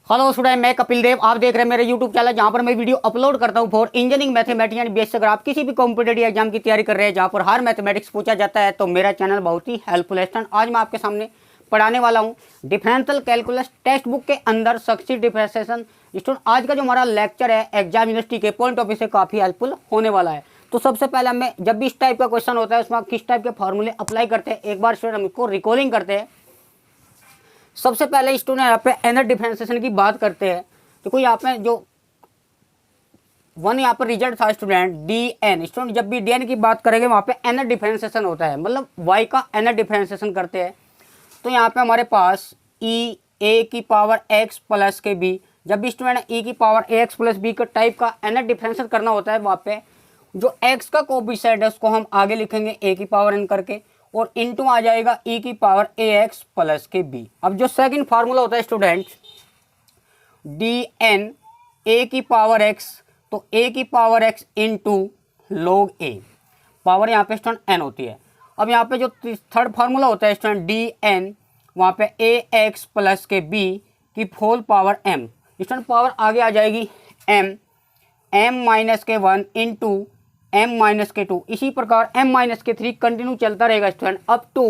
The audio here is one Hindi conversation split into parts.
हेलो स्टूडेंट, मैं कपिल देव। आप देख रहे हैं मेरे यूट्यूब चैनल जहां पर मैं वीडियो अपलोड करता हूं for engineering mathematics and BSc. अगर आप किसी भी कॉम्पिटेटिव एग्जाम की तैयारी कर रहे हैं जहां पर हर मैथमेटिक्स पूछा जाता है तो मेरा चैनल बहुत ही हेल्पफुल है। स्टूडेंट, आज मैं आपके सामने पढ़ाने वाला हूं डिफरेंशियल कैलकुलस टेक्स्ट बुक के अंदर सक्सीड डिफरेंशिएशन। स्टूडेंट, आज का जो हमारा लेक्चर है एग्जाम यूनिवर्सिटी के पॉइंट ऑफ व्यू से काफ़ी हेल्पफुल होने वाला है। तो सबसे पहले हमें जब भी इस टाइप का क्वेश्चन होता है उसमें आप किस टाइप के फॉर्मूले अप्लाई करते हैं एक बार स्टूडेंट हम इसको रिकॉलिंग करते हैं। सबसे पहले स्टूडेंट यहाँ पे एनर्जी डिफरेंशिएशन की बात करते हैं। देखो यहाँ पे जो वन यहाँ पर रिजल्ट था स्टूडेंट डी एन। स्टूडेंट, जब भी डी एन की बात करेंगे वहाँ पे एनर्जी डिफरेंशिएशन होता है, मतलब वाई का एनर्जी डिफरेंशिएशन करते हैं। तो यहाँ पे हमारे पास ई ए की power x plus k B, जब भी स्टूडेंट ई की पावर ए एक्स प्लस बी का टाइप का एनर्जी डिफरेंशिएशन करना होता है वहाँ पे जो एक्स का कोएफिशिएंट है उसको हम आगे लिखेंगे ए की पावर एन करके और इनटू आ जाएगा ई की पावर ए एक्स प्लस के बी। अब जो सेकंड फार्मूला होता है स्टूडेंट डी एन ए की पावर एक्स, तो ए की पावर एक्स इंटू लॉग ए, पावर यहाँ पे स्टूडेंट एन होती है। अब यहाँ पे जो थर्ड फार्मूला होता है स्टूडेंट डी एन, वहाँ पे a x plus k b की whole power m. Student, power आगे आ जाएगी m, m minus k one into m minus k two. इसी प्रकार m minus k three continue चलता रहेगा स्टूडेंट अप टू।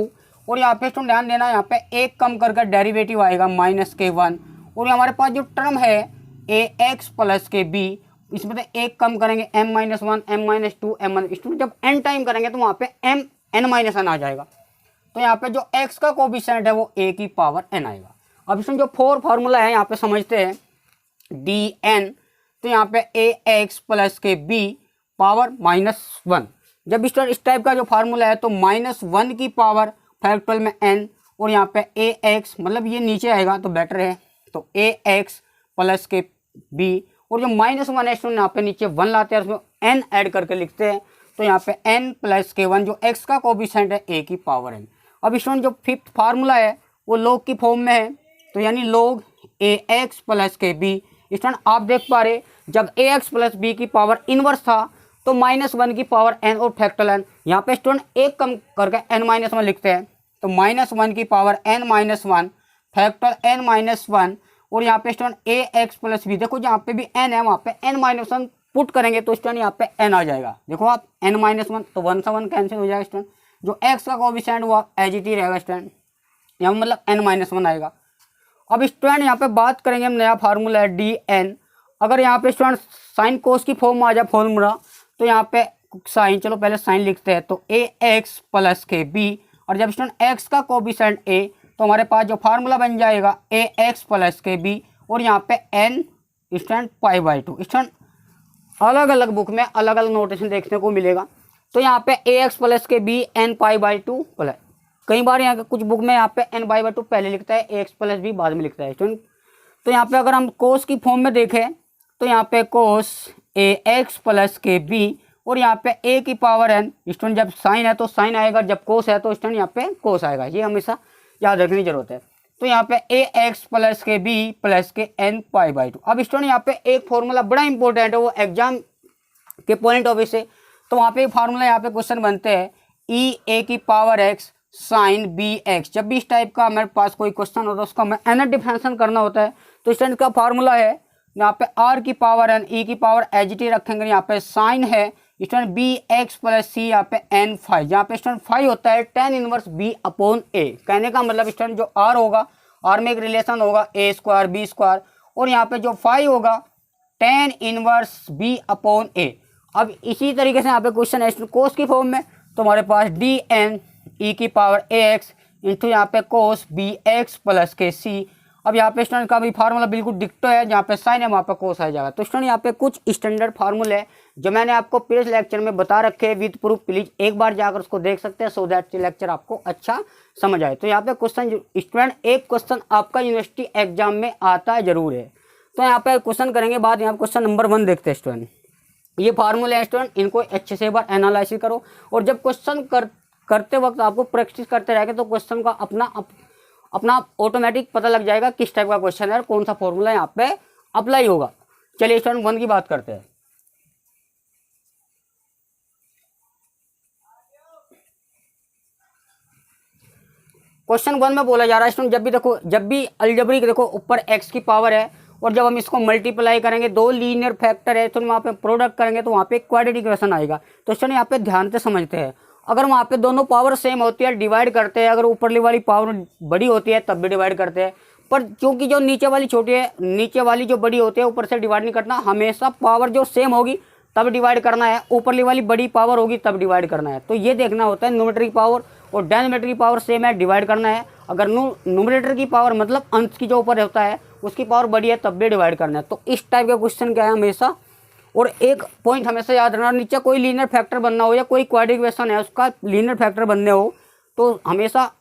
और यहाँ पे स्टूडेंट ध्यान देना, यहाँ पे एक कम करके डेरिवेटिव आएगा माइनस के वन। और हमारे पास जो टर्म है a x plus k b, इसमें से एक कम करेंगे m minus one, m minus two, m minus. Student, जब एन टाइम करेंगे तो वहाँ पे एम एन माइनस एन आ जाएगा। तो यहाँ पे जो एक्स का कोएफिशिएंट है वो ए की पावर एन आएगा। अब इसमें जो फोर फार्मूला है यहाँ पे समझते हैं डी एन, तो यहाँ पे a x plus k B power -1। जब इस टाइप का जो फार्मूला है तो -1 की पावर फैक्टोरियल में n, और यहाँ पे ए एक्स मतलब ये नीचे आएगा तो बेटर है, तो a x plus k b. और जो -1 है यहाँ पे नीचे 1 लाते हैं उसमें n ऐड करके लिखते हैं, तो यहाँ पे n प्लस के 1 जो x का कोएफिशिएंट है a की पावर n। अब स्टूडेंट जो फिफ्थ फार्मूला है वो लॉग की फॉर्म में है, तो यानी लॉग ए x plus k B. Student, आप देख पा रहे जब ए एक्स प्लस बी की पावर इनवर्स था तो -1 की पावर n और फैक्टोरियल n, यहाँ पे स्टूडेंट एक कम करके n-1 लिखते हैं, तो -1 की पावर n-1 फैक्टर n-1। और यहाँ पे स्टूडेंट ए एक्स प्लस बी, देखो जहाँ पे भी n है वहाँ पे n-1 पुट करेंगे तो स्टूडेंट यहाँ पे n आ जाएगा। देखो आप n-1 तो 1 से 1 कैंसिल हो जाएगा स्टूडेंट, जो x का कोएफिशिएंट वो एज इट ही रहेगा स्टूडेंट, यहाँ मतलब n-1 आएगा। अब स्टूडेंट यहाँ पे बात करेंगे हम नया फार्मूला है डी एन। अगर यहाँ पे स्टूडेंट साइन कोस की फॉर्म में आ जाए फॉर्मूला, तो यहाँ पे साइन, चलो पहले साइन लिखते हैं, तो a x plus k b, और जब स्टूडेंट एक्स का कोएफिशिएंट ए तो हमारे पास जो फार्मूला बन जाएगा a x plus k b, और यहाँ पे n student pi by two. Student, अलग अलग बुक में अलग अलग नोटेशन देखने को मिलेगा, तो यहाँ पे a x plus k b n pi by two plus, कई बार यहाँ कुछ बुक में यहाँ पे एन बाई बाई टू पहले लिखता है, ए एक्स प्लस बी बाद में लिखता है स्टूडेंट। तो यहाँ पे अगर हम कोस की फॉर्म में देखें तो यहाँ पे कोस ए एक्स प्लस के बी, और यहाँ पे ए की पावर एन। स्टूडेंट, जब साइन है तो साइन आएगा, जब कोस है तो स्टूडेंट यहाँ पे कोस आएगा, ये हमेशा याद रखने की जरूरत है। तो यहाँ पे a x plus k B plus के एन पाई बाई टू। अब स्टूडेंट यहाँ पे एक फॉर्मूला बड़ा इंपॉर्टेंट है वो एग्जाम के पॉइंट ऑफ व्यू से, तो वहाँ पे फार्मूला यहाँ पे क्वेश्चन बनते हैं ई ए की power x sine b x. जब भी इस टाइप का हमारे पास कोई क्वेश्चन होता है उसका हमें एनर्जी डिफरेंशिएशन करना होता है, तो स्टूडेंट का फार्मूला है यहाँ पे आर की पावर एन, ई की पावर एच टी रखेंगे, यहाँ पे साइन है स्टूडेंट बी एक्स प्लस सी, यहाँ पे एन फाइव, जहाँ पे स्टूडेंट फाइव होता है tan इनवर्स बी अपॉन ए। कहने का मतलब स्टूडेंट जो आर होगा, आर में एक रिलेशन होगा ए स्क्वायर बी स्क्वायर, और यहाँ पे जो फाइव होगा tan इनवर्स बी अपॉन ए। अब इसी तरीके से यहाँ पे क्वेश्चन है कोस की फॉर्म में, तो हमारे पास डी एन ई की पावर ए एक्स इंटू यहाँ पे कोस बी एक्स प्लस के सी। अब यहाँ पे स्टूडेंट का भी फार्मूला बिल्कुल डिक्टो है, जहाँ पे साइन है वहाँ पे कोस आ जाएगा। तो स्टूडेंट यहाँ पे कुछ स्टैंडर्ड फार्मूले हैं जो मैंने आपको प्रीवियस लेक्चर में बता रखे हैं विद प्रूफ, प्लीज एक बार जाकर उसको देख सकते हैं सो दैट लेक्चर आपको अच्छा समझ आए। तो यहाँ पे क्वेश्चन स्टूडेंट एक क्वेश्चन आपका यूनिवर्सिटी एग्जाम में आता है जरूर है, तो यहाँ पे क्वेश्चन करेंगे बाद यहाँ क्वेश्चन नंबर 1 देखते हैं स्टूडेंट। ये फार्मूले हैं स्टूडेंट, इनको अच्छे से एक बार एनालिसिस करो, और जब क्वेश्चन करते वक्त आपको प्रैक्टिस करते रहेंगे तो क्वेश्चन का अपना ऑटोमेटिक पता लग जाएगा किस टाइप का क्वेश्चन है और कौन सा फॉर्मूला यहाँ पे अप्लाई होगा। चलिए स्टूडेंट 1 की बात करते हैं। क्वेश्चन 1 में बोला जा रहा है स्टूडेंट, जब भी अलजेब्रिक देखो ऊपर x की पावर है और जब हम इसको मल्टीप्लाई करेंगे, दो लीनियर फैक्टर है तो वहाँ पे प्रोडक्ट करेंगे तो वहाँ पे क्वाड्रेटिक इक्वेशन आएगा। तो स्टूडेंट यहाँ पे ध्यान से समझते हैं, अगर वहाँ पे दोनों पावर सेम होती है डिवाइड करते हैं, अगर ऊपरली वाली पावर बड़ी होती है तब भी डिवाइड करते हैं, पर क्योंकि जो नीचे वाली छोटी है, नीचे वाली जो बड़ी होती है ऊपर से डिवाइड नहीं करना, हमेशा पावर जो सेम होगी तब डिवाइड करना है, ऊपरली वाली बड़ी पावर होगी तब डिवाइड करना है। तो ये देखना होता है न्यूमरेटर की पावर और डिनोमिनेटर की पावर सेम है डिवाइड करना है, अगर न्यूमरेटर की पावर मतलब अंश की जो ऊपर होता है उसकी पावर बड़ी है तब भी डिवाइड करना है। तो इस टाइप का क्वेश्चन क्या है हमेशा, और एक पॉइंट हमेशा याद रखना, नीचे कोई लीनियर फैक्टर बनना हो या कोई क्वाड्रेटिक इक्वेशन है उसका लीनियर फैक्टर बनने हो तो हमेशा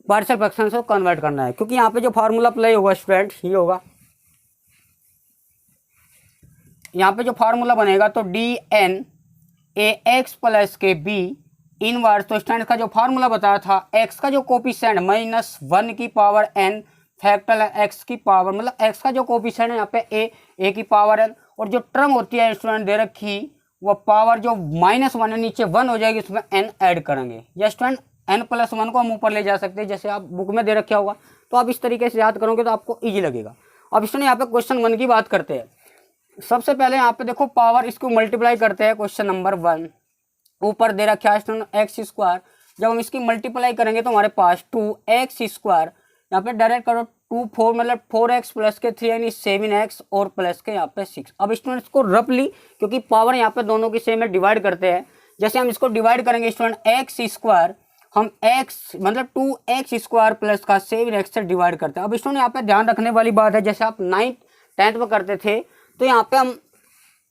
पार्शियल फ्रैक्शन से कन्वर्ट करना है, क्योंकि यहाँ पे जो फार्मूला अप्लाई होगा स्टूडेंट ये होगा, यहाँ पे जो फार्मूला बनेगा तो d n a x plus k b inverse. तो स्टूडेंट का जो फार्मूला बताया था, एक्स का जो कोफिशिएंट -1 की पावर n फैक्टर एक्स की पावर, मतलब एक्स का जो कोफिशिएंट है यहाँ पे ए की पावर n, और जो टर्म होती है स्टूडेंट दे रखी वो पावर जो -1 है नीचे 1 हो जाएगी, उसमें n ऐड करेंगे। या स्टूडेंट n+1 को हम ऊपर ले जा सकते हैं, जैसे आप बुक में दे रखा होगा, तो आप इस तरीके से याद करोगे तो आपको ईजी लगेगा। अब स्टूडेंट यहाँ पे क्वेश्चन 1 की बात करते हैं। सबसे पहले यहाँ पे देखो पावर, इसको मल्टीप्लाई करते हैं। क्वेश्चन नंबर 1 ऊपर दे रखा है स्टूडेंट x², जब हम इसकी मल्टीप्लाई करेंगे तो हमारे पास 2x², यहाँ पे डायरेक्ट करो 2 4 मतलब 4x प्लस के 3 यानी 7x और प्लस के यहाँ पे 6। अब स्टूडेंट इसको रफली, क्योंकि पावर यहाँ पे दोनों की सेम है, डिवाइड करते हैं। जैसे हम इसको डिवाइड करेंगे स्टूडेंट x², हम x मतलब 2x² प्लस का 7x से डिवाइड करते हैं। अब स्टूडेंट यहाँ पे ध्यान रखने वाली बात है, जैसे आप 9th 10th में करते थे तो यहाँ पे हम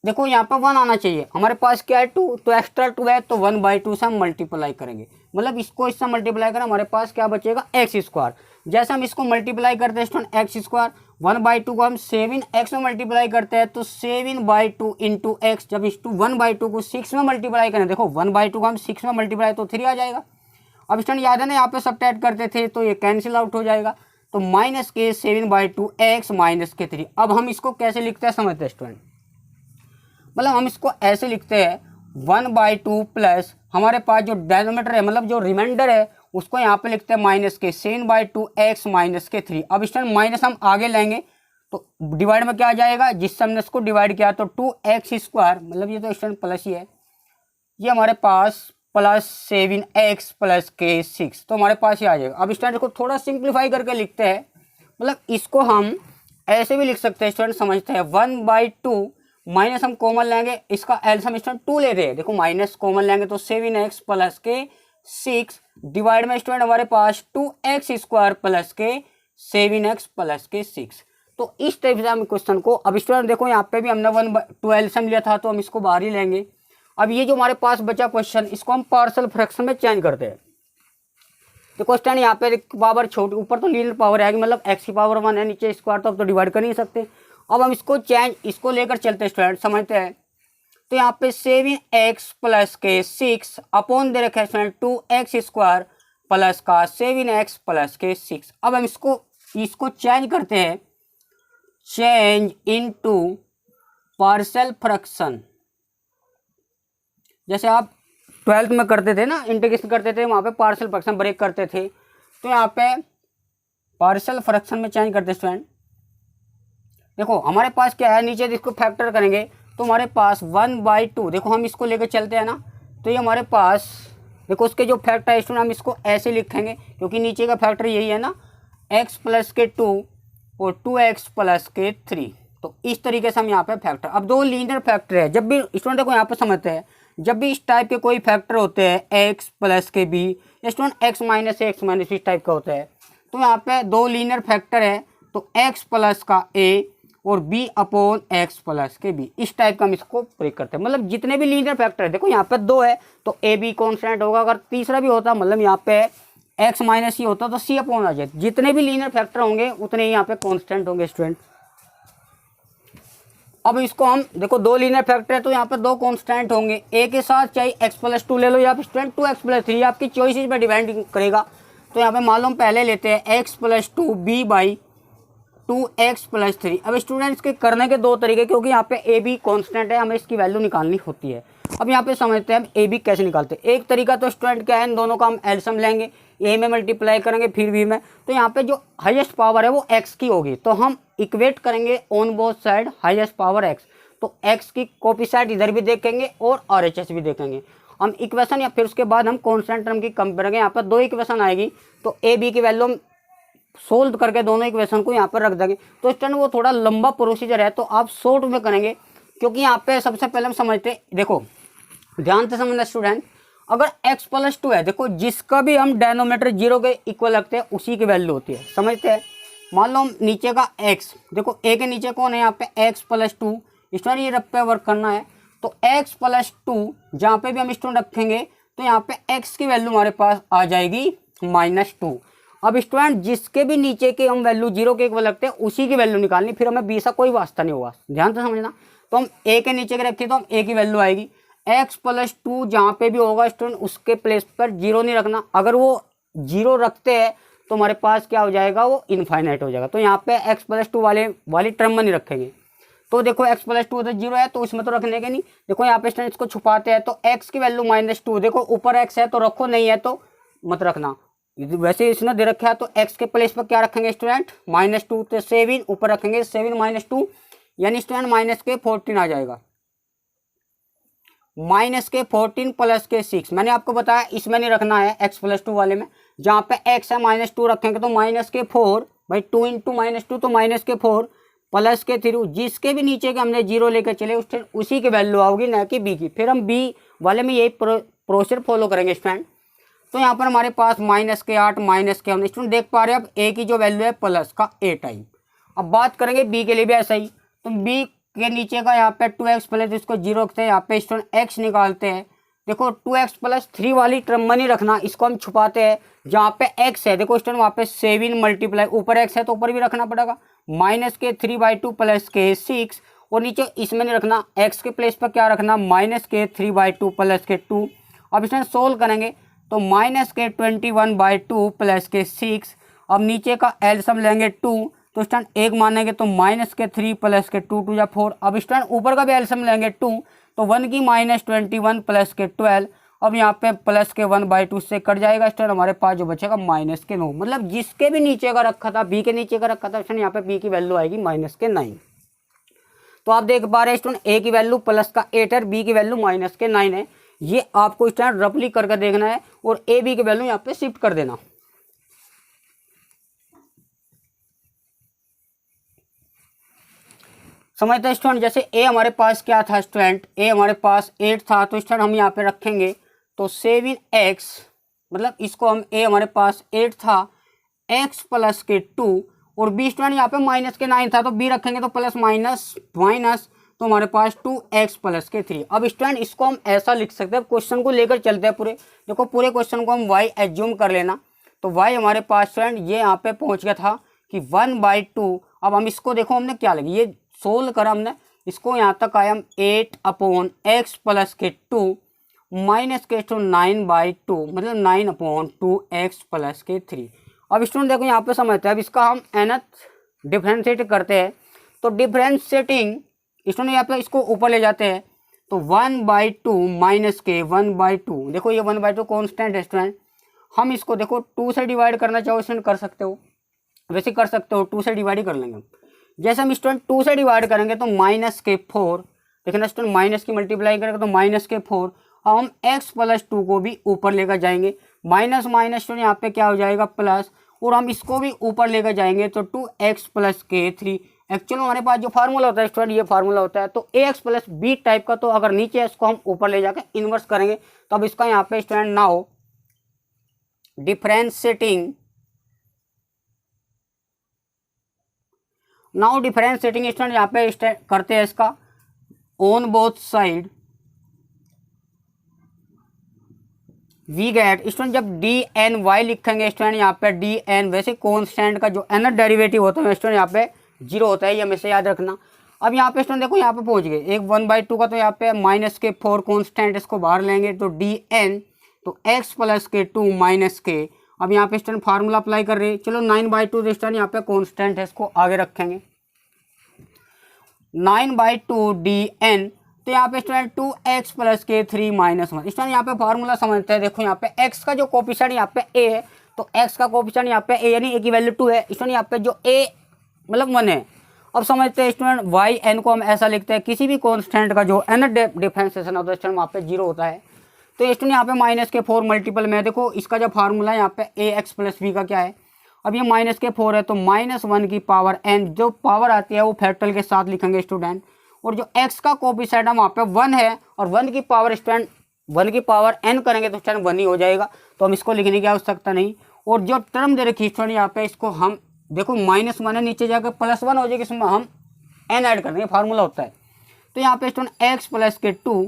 देखो यहाँ पे 1 आना चाहिए, हमारे पास क्या है 2, तो एक्स्ट्रा 2 है तो 1/2 से हम मल्टीप्लाई करेंगे, मतलब इसको इससे मल्टीप्लाई करें हमारे पास क्या बचेगा x²। जैसे हम इसको मल्टीप्लाई करते हैं स्टूडेंट x², 1/2 को हम 7x में मल्टीप्लाई करते हैं तो 7/2 इंटू x। जब इस 1/2 को 6 में मल्टीप्लाई करें, देखो 1/2 को हम 6 में मल्टीप्लाई तो 3 आ जाएगा। अब स्टूडेंट याद है ना, यहाँ पे सब्ट्रैक्ट करते थे तो ये कैंसिल आउट हो जाएगा, तो -के 7/2 x -3। अब हम इसको कैसे लिखते हैं समझते हैं स्टूडेंट, मतलब हम इसको ऐसे लिखते हैं 1/2 प्लस हमारे पास जो डिनोमिनेटर है मतलब जो रिमाइंडर है उसको यहाँ पे लिखते हैं के 7/2 x -3। अब स्टूडेंट माइनस हम आगे लेंगे तो डिवाइड में क्या आ जाएगा, जिससे हमने इसको डिवाइड किया तो 2x², मतलब ये तो स्टूडेंट प्लस ही है, ये हमारे पास प्लस 7x प्लस के 6, तो हमारे पास ये आ जाएगा। अब स्टूडेंट को थोड़ा सिंप्लीफाई करके लिखते हैं, मतलब इसको हम ऐसे भी लिख सकते हैं स्टूडेंट, समझते हैं 1/2 माइनस हम कॉमन लेंगे, इसका एलसीएम स्टूडेंट 2 ले रहे हैं, देखो माइनस कॉमन लेंगे तो 7x प्लस के 6 डिवाइड में स्टूडेंट हमारे पास 2x² प्लस के 7x प्लस के 6। तो इस टाइप से हम क्वेश्चन को, अब स्टूडेंट देखो यहाँ पे भी हमने 1/2 एलसीएम लिया था तो हम इसको बाहर ही लेंगे। अब ये जो हमारे पास बचा क्वेश्चन, इसको हम पार्शियल फ्रैक्शन में चेंज करते हैं। देखो स्टूडेंट यहाँ पे पावर छोटी, ऊपर तो लीनियर पावर आएगी, मतलब x की पावर 1 है, नीचे स्क्वायर तो अब तो डिवाइड कर नहीं सकते। अब हम इसको चेंज, इसको लेकर चलते हैं स्टूडेंट, समझते हैं। तो यहाँ पे 7x प्लस के 6 अपॉन दे रखे स्टूडेंट 2x² प्लस का 7x प्लस के 6। अब हम इसको चेंज करते हैं, चेंज इनटू पार्शियल फ्रैक्शन। जैसे आप 12th में करते थे ना, इंटीग्रेशन करते थे, वहाँ पे पार्शियल फ्रैक्शन ब्रेक करते थे, तो यहाँ पे पार्शियल फ्रैक्शन में चेंज करते स्टूडेंट। देखो हमारे पास क्या है, नीचे इसको फैक्टर करेंगे तो हमारे पास 1/2, देखो हम इसको लेकर चलते हैं ना, तो ये हमारे पास देखो उसके जो फैक्टर है स्टूडेंट हम इसको ऐसे लिखेंगे, क्योंकि नीचे का फैक्टर यही है ना, x प्लस के 2 और 2x प्लस के 3। तो इस तरीके से हम यहाँ पे फैक्टर, अब दो लीनियर फैक्टर है, जब भी स्टूडेंट देखो यहाँ पे समझते हैं, जब भी इस टाइप के कोई फैक्टर होते हैं x प्लस के b, स्टूडेंट x माइनस इस टाइप का होता है, तो यहाँ पे दो लीनियर फैक्टर है तो x प्लस का a और b अपॉन x प्लस के b, इस टाइप का हम इसको ब्रेक करते हैं। मतलब जितने भी लीनियर फैक्टर है, देखो यहाँ पे 2 है तो a b कॉन्स्टेंट होगा, अगर तीसरा भी होता मतलब यहाँ पे x माइनस ही होता तो c अपॉन आ जाए। जितने भी लीनियर फैक्टर होंगे उतने ही यहाँ पे कॉन्स्टेंट होंगे स्टूडेंट। अब इसको हम देखो दो लीनियर फैक्टर है तो यहाँ पे 2 कॉन्स्टेंट होंगे, a के साथ चाहे x+2 ले लो या स्टूडेंट 2x+3, आपकी चॉइसेस पे डिपेंड करेगा। तो यहाँ पे मालूम पहले लेते हैं x+2 b/2x+3। अब स्टूडेंट्स के करने के 2 तरीके, क्योंकि यहाँ पे ए बी कॉन्स्टेंट है, हमें इसकी वैल्यू निकालनी होती है। अब यहाँ पे समझते हैं हम ए बी कैसे निकालते हैं। एक तरीका तो स्टूडेंट क्या है, इन दोनों का हम एलसीएम लेंगे, ए में मल्टीप्लाई करेंगे फिर बी में, तो यहाँ पे जो हाईएस्ट पावर है वो एक्स की होगी, तो हम इक्वेट करेंगे on both side highest power x, तो एक्स की कोफिशिएंट इधर भी देखेंगे और RHS भी देखेंगे हम इक्वेशन, या फिर उसके बाद हम कॉन्स्टेंट टर्म की कंपेयर करेंगे। यहाँ पर दो इक्वेशन आएगी, तो ए बी की वैल्यू हम सोल्व करके दोनों इक्वेशन को यहाँ पर रख देंगे। तो इस टाइम वो थोड़ा लंबा प्रोसीजर है, तो आप शॉर्ट में करेंगे, क्योंकि यहाँ पे सबसे पहले हम समझते, देखो ध्यान से समझना स्टूडेंट, अगर x+2 है, देखो जिसका भी हम डेनोमीटर 0 के इक्वल रखते हैं उसी की वैल्यू होती है, समझते हैं। मान लो हम नीचे का x, देखो a के नीचे कौन है यहाँ पे x+2, इस तरह ये रब पे वर्क करना है, तो x+2 जहाँ पे भी हम स्टूडेंट रखेंगे तो यहाँ पे x की वैल्यू हमारे पास आ जाएगी -2। अब स्टूडेंट जिसके भी नीचे के हम वैल्यू 0 के इक्वल रखते हैं उसी की वैल्यू निकालनी, फिर हमें b से कोई वास्ता नहीं होगा, ध्यान से समझना। तो हम a के नीचे के रखें तो हम a की वैल्यू आएगी, x+2 जहाँ पे भी होगा स्टूडेंट उसके प्लेस पर 0 नहीं रखना, अगर वो 0 रखते हैं तो हमारे पास क्या हो जाएगा, वो इनफाइनाइट हो जाएगा। तो यहाँ पे x+2 वाली टर्म में नहीं रखेंगे। तो देखो x+2 तो 0 है तो उसमें तो रखने के नहीं, देखो यहाँ पे स्टूडेंट इसको छुपाते हैं, तो x की वैल्यू -2, देखो ऊपर x है तो रखो, नहीं है तो मत रखना। वैसे इसने दे रखा है तो x के प्लेस पर क्या रखेंगे स्टूडेंट, -2, तो 7 ऊपर रखेंगे, 7 - 2 यानी स्टूडेंट -14 आ जाएगा, -14 + 6। मैंने आपको बताया इसमें नहीं रखना है x+2 वाले में, जहाँ पे x है -2 रखेंगे तो -4 भाई 2 × -2 तो -4 +3, जिसके भी नीचे के हमने 0 लेकर चले उसी की वैल्यू आओगी, ना कि b की। फिर हम b वाले में यही प्रोसीजर फॉलो करेंगे स्टूडेंट। तो यहाँ पर हमारे पास -8 -के हमने स्टूडेंट देख पा रहे हैं। अब a की जो वैल्यू है प्लस का a टाइम। अब बात करेंगे b के लिए भी ऐसा ही, तो b के नीचे का यहाँ पे 2x प्लस, इसको 0 रखते हैं, यहाँ पे स्टूडेंट x निकालते हैं। देखो 2x+3 वाली टर्म में नहीं रखना, इसको हम छुपाते हैं, जहाँ पे x है देखो स्टूडेंट वहाँ पे 7 मल्टीप्लाई, ऊपर x है तो ऊपर भी रखना पड़ेगा, -3/2 + k6, और नीचे इसमें नहीं रखना, x के प्लेस पर क्या रखना, -3/2 + k2। अब इसमें सोल्व करेंगे तो -21/2 + k6। अब नीचे का एलसीएम लेंगे 2, तो स्टूडेंट 1 मानेंगे तो -3 + k2 2 = 4। अब स्टूडेंट ऊपर का भी एलसीएम लेंगे 2, तो 1 की -21 + k12। अब यहाँ पे +k1/2 से कट जाएगा स्टूडेंट, हमारे पास जो बचेगा -9। मतलब जिसके भी नीचे का रखा था, b के नीचे का रखा था स्टूडेंट, यहाँ पे b की वैल्यू आएगी -9। तो आप देख पा रहे हैं स्टूडेंट a की वैल्यू +8 है, b की वैल्यू -9 है। ये आपको स्टूडेंट रफली करके देखना है और a b की वैल्यू यहाँ पे शिफ्ट कर देना। समझते हैं स्टूडेंट, जैसे a हमारे पास क्या था स्टूडेंट, a हमारे पास 8 था, तो स्टूडेंट हम यहाँ पे रखेंगे तो 7x, मतलब इसको हम a हमारे पास 8 था, x + k2, और b स्टूडेंट यहाँ पे -9 था तो b रखेंगे तो प्लस माइनस, तो हमारे पास 2x + k3। अब स्टूडेंट इसको हम ऐसा लिख सकते हैं, क्वेश्चन को लेकर चलते हैं पूरे, देखो पूरे क्वेश्चन को हम y एज्यूम कर लेना, तो y हमारे पास स्टूडेंट ये यहाँ पे पहुँच गया था कि 1/2। अब हम इसको देखो हमने क्या लगी, ये सोल्व करा हमने, इसको यहाँ तक आया हम 8/x + k2 -k2 9/2, मतलब 9/2x + k3। अब स्टूडेंट देखो यहाँ पे समझते हैं, अब इसका हम nth डिफ्रेंशिएट करते हैं, तो डिफ्रेंशिएटिंग स्टूडेंट यहाँ पे इसको ऊपर ले जाते हैं, तो 1/2 - k 1/2, देखो ये 1/2 कॉन्स्टेंट है स्टूडेंट, हम इसको देखो 2 से डिवाइड करना चाहो स्टूडेंट कर सकते हो, वैसे कर सकते हो, 2 से डिवाइड कर लेंगे हम। जैसे हम स्टूडेंट 2 से डिवाइड करेंगे तो -k4, देखना स्टूडेंट माइनस की मल्टीप्लाई करेंगे तो -k4। अब हम x + 2 को भी ऊपर लेकर जाएंगे, माइनस स्टूडेंट यहाँ पे क्या हो जाएगा प्लस, और हम इसको भी ऊपर लेकर जाएंगे तो 2x + k3। एक्चुअली हमारे पास जो फार्मूला होता है स्टूडेंट, ये फार्मूला होता है, तो ax + b टाइप का, तो अगर नीचे है इसको हम ऊपर ले जाकर इन्वर्स करेंगे, तो अब इसका यहाँ पे स्टूडेंट नाउ डिफरेंशिएटिंग स्टूडेंट यहाँ पे करते हैं इसका on both side, we get student जब dny लिखेंगे स्टूडेंट यहाँ पे dn, वैसे कॉन्स्टेंट का जो nth डेरिवेटिव होता है स्टूडेंट यहाँ पे 0 होता है, ये हमेशा याद रखना। अब यहाँ पे स्टूडेंट देखो यहाँ पे पहुँच गए, एक 1/2 का, तो यहाँ पे -k4 कॉन्स्टेंट, इसको बाहर लेंगे तो dn, तो x + k2 -k। अब यहाँ पे स्टूडेंट फार्मूला अप्लाई कर रहे हैं, चलो 9/2 स्टूडेंट यहाँ पे कॉन्स्टेंट है, इसको आगे रखेंगे 9/2 dn, तो यहाँ पे स्टूडेंट 2x + k3 - 1। स्टूडेंट यहाँ पे फार्मूला समझते हैं, देखो यहाँ पे x का जो कोफिशिएंट यहाँ पे a है, तो x का कोफिशिएंट यहाँ पे a यानी a की वैल्यू 2 है स्टूडेंट। यहाँ पे जो a मतलब 1 है। अब समझते हैं स्टूडेंट y n को हम ऐसा लिखते हैं, किसी भी कॉन्स्टेंट का जो n डिफरेंशिएशन होता है स्टूडेंट वहाँ पे 0 होता है। तो स्टूडेंट यहाँ पे माइनस के 4 मल्टीपल में देखो इसका जो फार्मूला है यहाँ पे ax प्लस b का क्या है। अब ये माइनस के 4 है तो -1 की पावर n जो पावर आती है वो फैक्टल के साथ लिखेंगे स्टूडेंट। और जो x का कोफिशिएंट है वहाँ पे 1 है और 1 की पावर स्टूडेंट 1 की पावर n करेंगे तो स्टूडेंट 1 ही हो जाएगा, तो हम इसको लिखने की आवश्यकता नहीं। और जो टर्म दे रखी स्टूडेंट यहाँ पे इसको हम देखो -1 है नीचे जाकर +1 हो जाएगी, इसमें हम n ऐड कर देंगे, फार्मूला होता है। तो यहाँ पे स्टूडेंट x प्लस के 2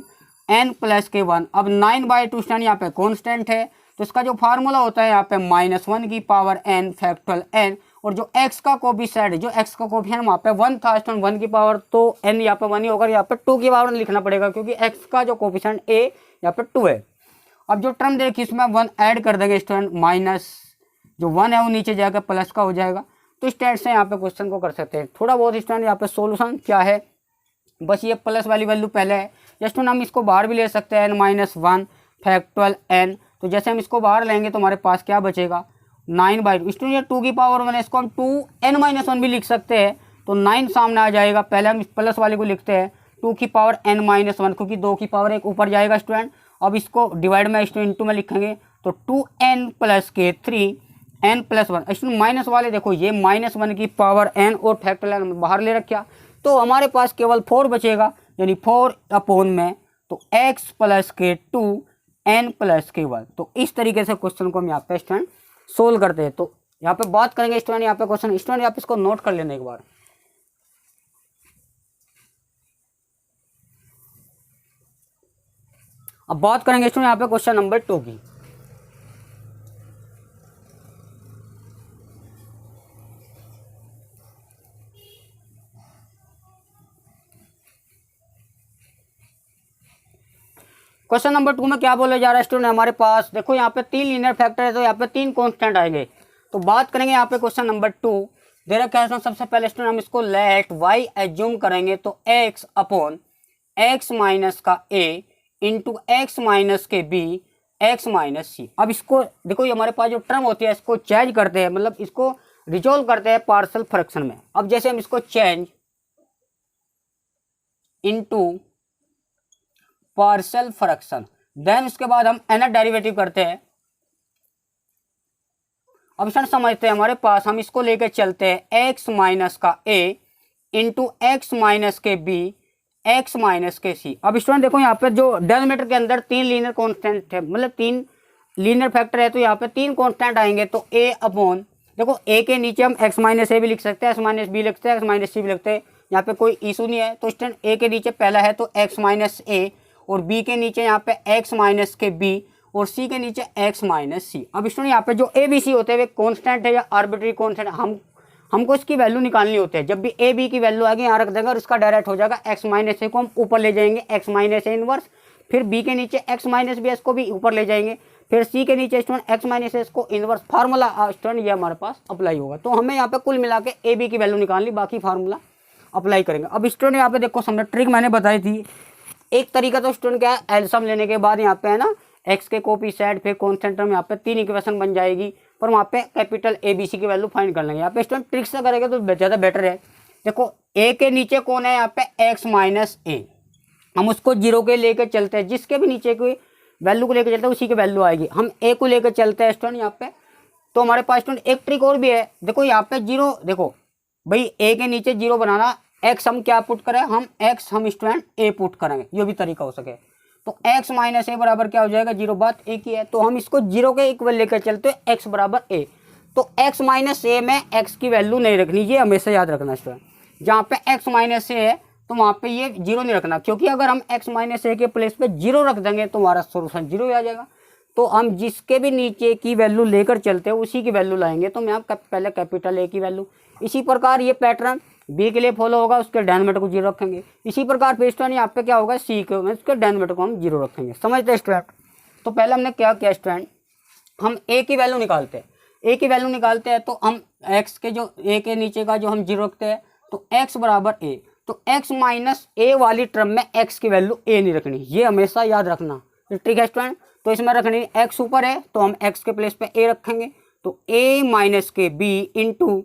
n प्लस के 1। अब 9/2 स्टूडेंट यहाँ पे कॉन्स्टेंट है तो इसका जो फार्मूला होता है यहाँ पे -1 की पावर n फैक्टल n। और जो x का कोफिशिएंट जो x का कोफिशिएंट वहाँ पे 1 था स्टूडेंट 1 की पावर, तो n यहाँ पे 1 ही होगा, यहाँ पे 2 की पावर लिखना पड़ेगा क्योंकि x का जो कोफिशिएंट a यहाँ पे 2 है। अब जो टर्म देखिए इसमें 1 ऐड कर देंगे स्टूडेंट, माइनस जो 1 है वो नीचे जाकर प्लस का हो जाएगा। तो इस टाइप से यहाँ पे क्वेश्चन को कर सकते हैं। थोड़ा बहुत स्टूडेंट यहाँ पे सॉल्यूशन क्या है, बस ये प्लस वाली वैल्यू पहले है। जस्ट हम इसको बाहर भी ले सकते हैं n-1 फैक्टल n। तो जैसे हम इसको बाहर लेंगे तो हमारे पास क्या बचेगा 9/2 स्टूडेंट, ये 2 की पावर 1 है, इसको हम 2n-1 भी लिख सकते हैं तो 9 सामने आ जाएगा। पहले हम इस प्लस वाले को लिखते हैं 2 की पावर n-1 क्योंकि 2 की पावर 1 ऊपर जाएगा स्टूडेंट। अब इसको डिवाइड में स्टूडेंट इंटू में लिखेंगे तो 2n प्लस के 3 n प्लस 1 स्टूडेंट माइनस वाले देखो ये -1 की पावर n और फैक्टल n बाहर ले रखा, तो हमारे पास केवल 4 बचेगा यानी 4 अपॉन में तो x प्लस के 2 n प्लस के 1। तो इस तरीके से क्वेश्चन को हम यहाँ पे स्टूडेंट सोल्व करते हैं। तो यहाँ पे बात करेंगे स्टूडेंट यहाँ पे क्वेश्चन स्टूडेंट आप इसको नोट कर लेना एक बार। अब बात करेंगे स्टूडेंट यहाँ पे क्वेश्चन नंबर 2 की। क्वेश्चन नंबर 2 में क्या बोला जा रहा है स्टूडेंट, हमारे पास देखो यहाँ पे 3 लीनियर फैक्टर है तो यहाँ पे 3 कांस्टेंट आएंगे। तो बात करेंगे यहाँ पे क्वेश्चन नंबर 2 दे रखा है। सबसे पहले स्टूडेंट हम इसको लेट y एज्यूम करेंगे तो x अपॉन x माइनस का a इंटू x माइनस के b x माइनस c। अब इसको देखो ये हमारे पास जो टर्म होती है इसको चेंज करते हैं, मतलब इसको रिजोल्व करते हैं पार्शियल फ्रैक्शन में। अब जैसे हम इसको change into partial fraction, then उसके बाद हम nth डेरिवेटिव करते हैं। अब स्टूडेंट समझते हैं हमारे पास हम इसको लेकर चलते हैं x माइनस का a इंटू x माइनस के b x माइनस के c। अब स्टूडेंट देखो यहाँ पे जो डिनोमिनेटर के अंदर 3 लीनियर कांस्टेंट है, मतलब 3 लीनियर फैक्टर है तो यहाँ पे 3 कांस्टेंट आएंगे तो a अपॉन देखो a के नीचे हम x माइनस a भी लिख सकते हैं, x माइनस b लिखते हैं, x माइनस c भी लिखते हैं, यहाँ पे कोई इशू नहीं है। तो स्टूडेंट a के नीचे पहला है तो x माइनस a और b के नीचे यहाँ पे x माइनस के b और c के नीचे x माइनस c। अब स्टूडेंट यहाँ पे जो a b c होते हैं वे कांस्टेंट है या आर्बिट्री कांस्टेंट, हमको इसकी वैल्यू निकालनी होती है। जब भी a b की वैल्यू आगे यहाँ रख देंगे और इसका डायरेक्ट हो जाएगा x माइनस a को हम ऊपर ले जाएंगे x माइनस a इनवर्स, फिर b के नीचे x माइनस b को भी ऊपर ले जाएंगे, फिर c के नीचे स्टूडेंट x माइनस a को इनवर्स। फार्मूला स्टूडेंट ये हमारे पास अप्लाई होगा। तो हमें यहाँ पे कुल मिला के a b की वैल्यू निकालनी, बाकी फार्मूला अप्लाई करेंगे। अब स्टूडेंट यहाँ पे देखो समझो ट्रिक मैंने बताई थी। एक तरीका तो स्टूडेंट क्या है एलसीएम लेने के बाद यहाँ पे है ना x के कोफिशिएंट फिर कांस्टेंट टर्म यहाँ पे 3 इक्वेशन बन जाएगी, पर वहाँ पे कैपिटल a b c की वैल्यू फाइंड कर लेंगे। यहाँ पे स्टूडेंट ट्रिक से करेंगे तो ज़्यादा बेटर है। देखो a के नीचे कौन है यहाँ पे x माइनस a, हम उसको 0 के लेकर चलते हैं, जिसके भी नीचे कोई वैल्यू को लेकर चलते हैं उसी की वैल्यू आएगी। हम a को लेकर चलते हैं स्टूडेंट यहाँ पे, तो हमारे पास स्टूडेंट एक ट्रिक और भी है। देखो यहाँ पे 0, देखो भाई a के नीचे 0 बनाना, x हम क्या पुट करें, हम x हम स्टूडेंट a पुट करेंगे, ये भी तरीका हो सके। तो x माइनस a बराबर क्या हो जाएगा 0, बात एक ही है। तो हम इसको 0 के इक्वल लेकर चलते हैं x बराबर a। तो x माइनस a में x की वैल्यू नहीं रखनी, ये हमेशा याद रखना स्टूडेंट। जहाँ पे x माइनस a है तो वहाँ पे ये 0 नहीं रखना, क्योंकि अगर हम x माइनस a के प्लेस पे 0 रख देंगे तो हमारा सोल्यूशन 0 आ जाएगा। तो हम जिसके भी नीचे की वैल्यू लेकर चलते हैं उसी की वैल्यू लाएंगे। तो मैं आप पहले कैपिटल a की वैल्यू, इसी प्रकार ये पैटर्न b के लिए फॉलो होगा, उसके डिनोमिनेटर को 0 रखेंगे। इसी प्रकार फिर स्टूडेंट यहाँ पे क्या होगा c के उसके डिनोमिनेटर को हम 0 रखेंगे। समझते हैं स्टूडेंट। तो पहले हमने क्या किया स्टूडेंट, हम a की वैल्यू निकालते हैं, a की वैल्यू निकालते हैं तो हम x के जो a के नीचे का जो हम 0 रखते हैं तो x बराबर a। तो x माइनस a वाली टर्म में x की वैल्यू a नहीं रखनी, ये हमेशा याद रखना। ठीक है स्टूडेंट। तो इसमें रखनी x ऊपर है तो हम x के प्लेस पे a रखेंगे, तो ए माइनस के बी इंटू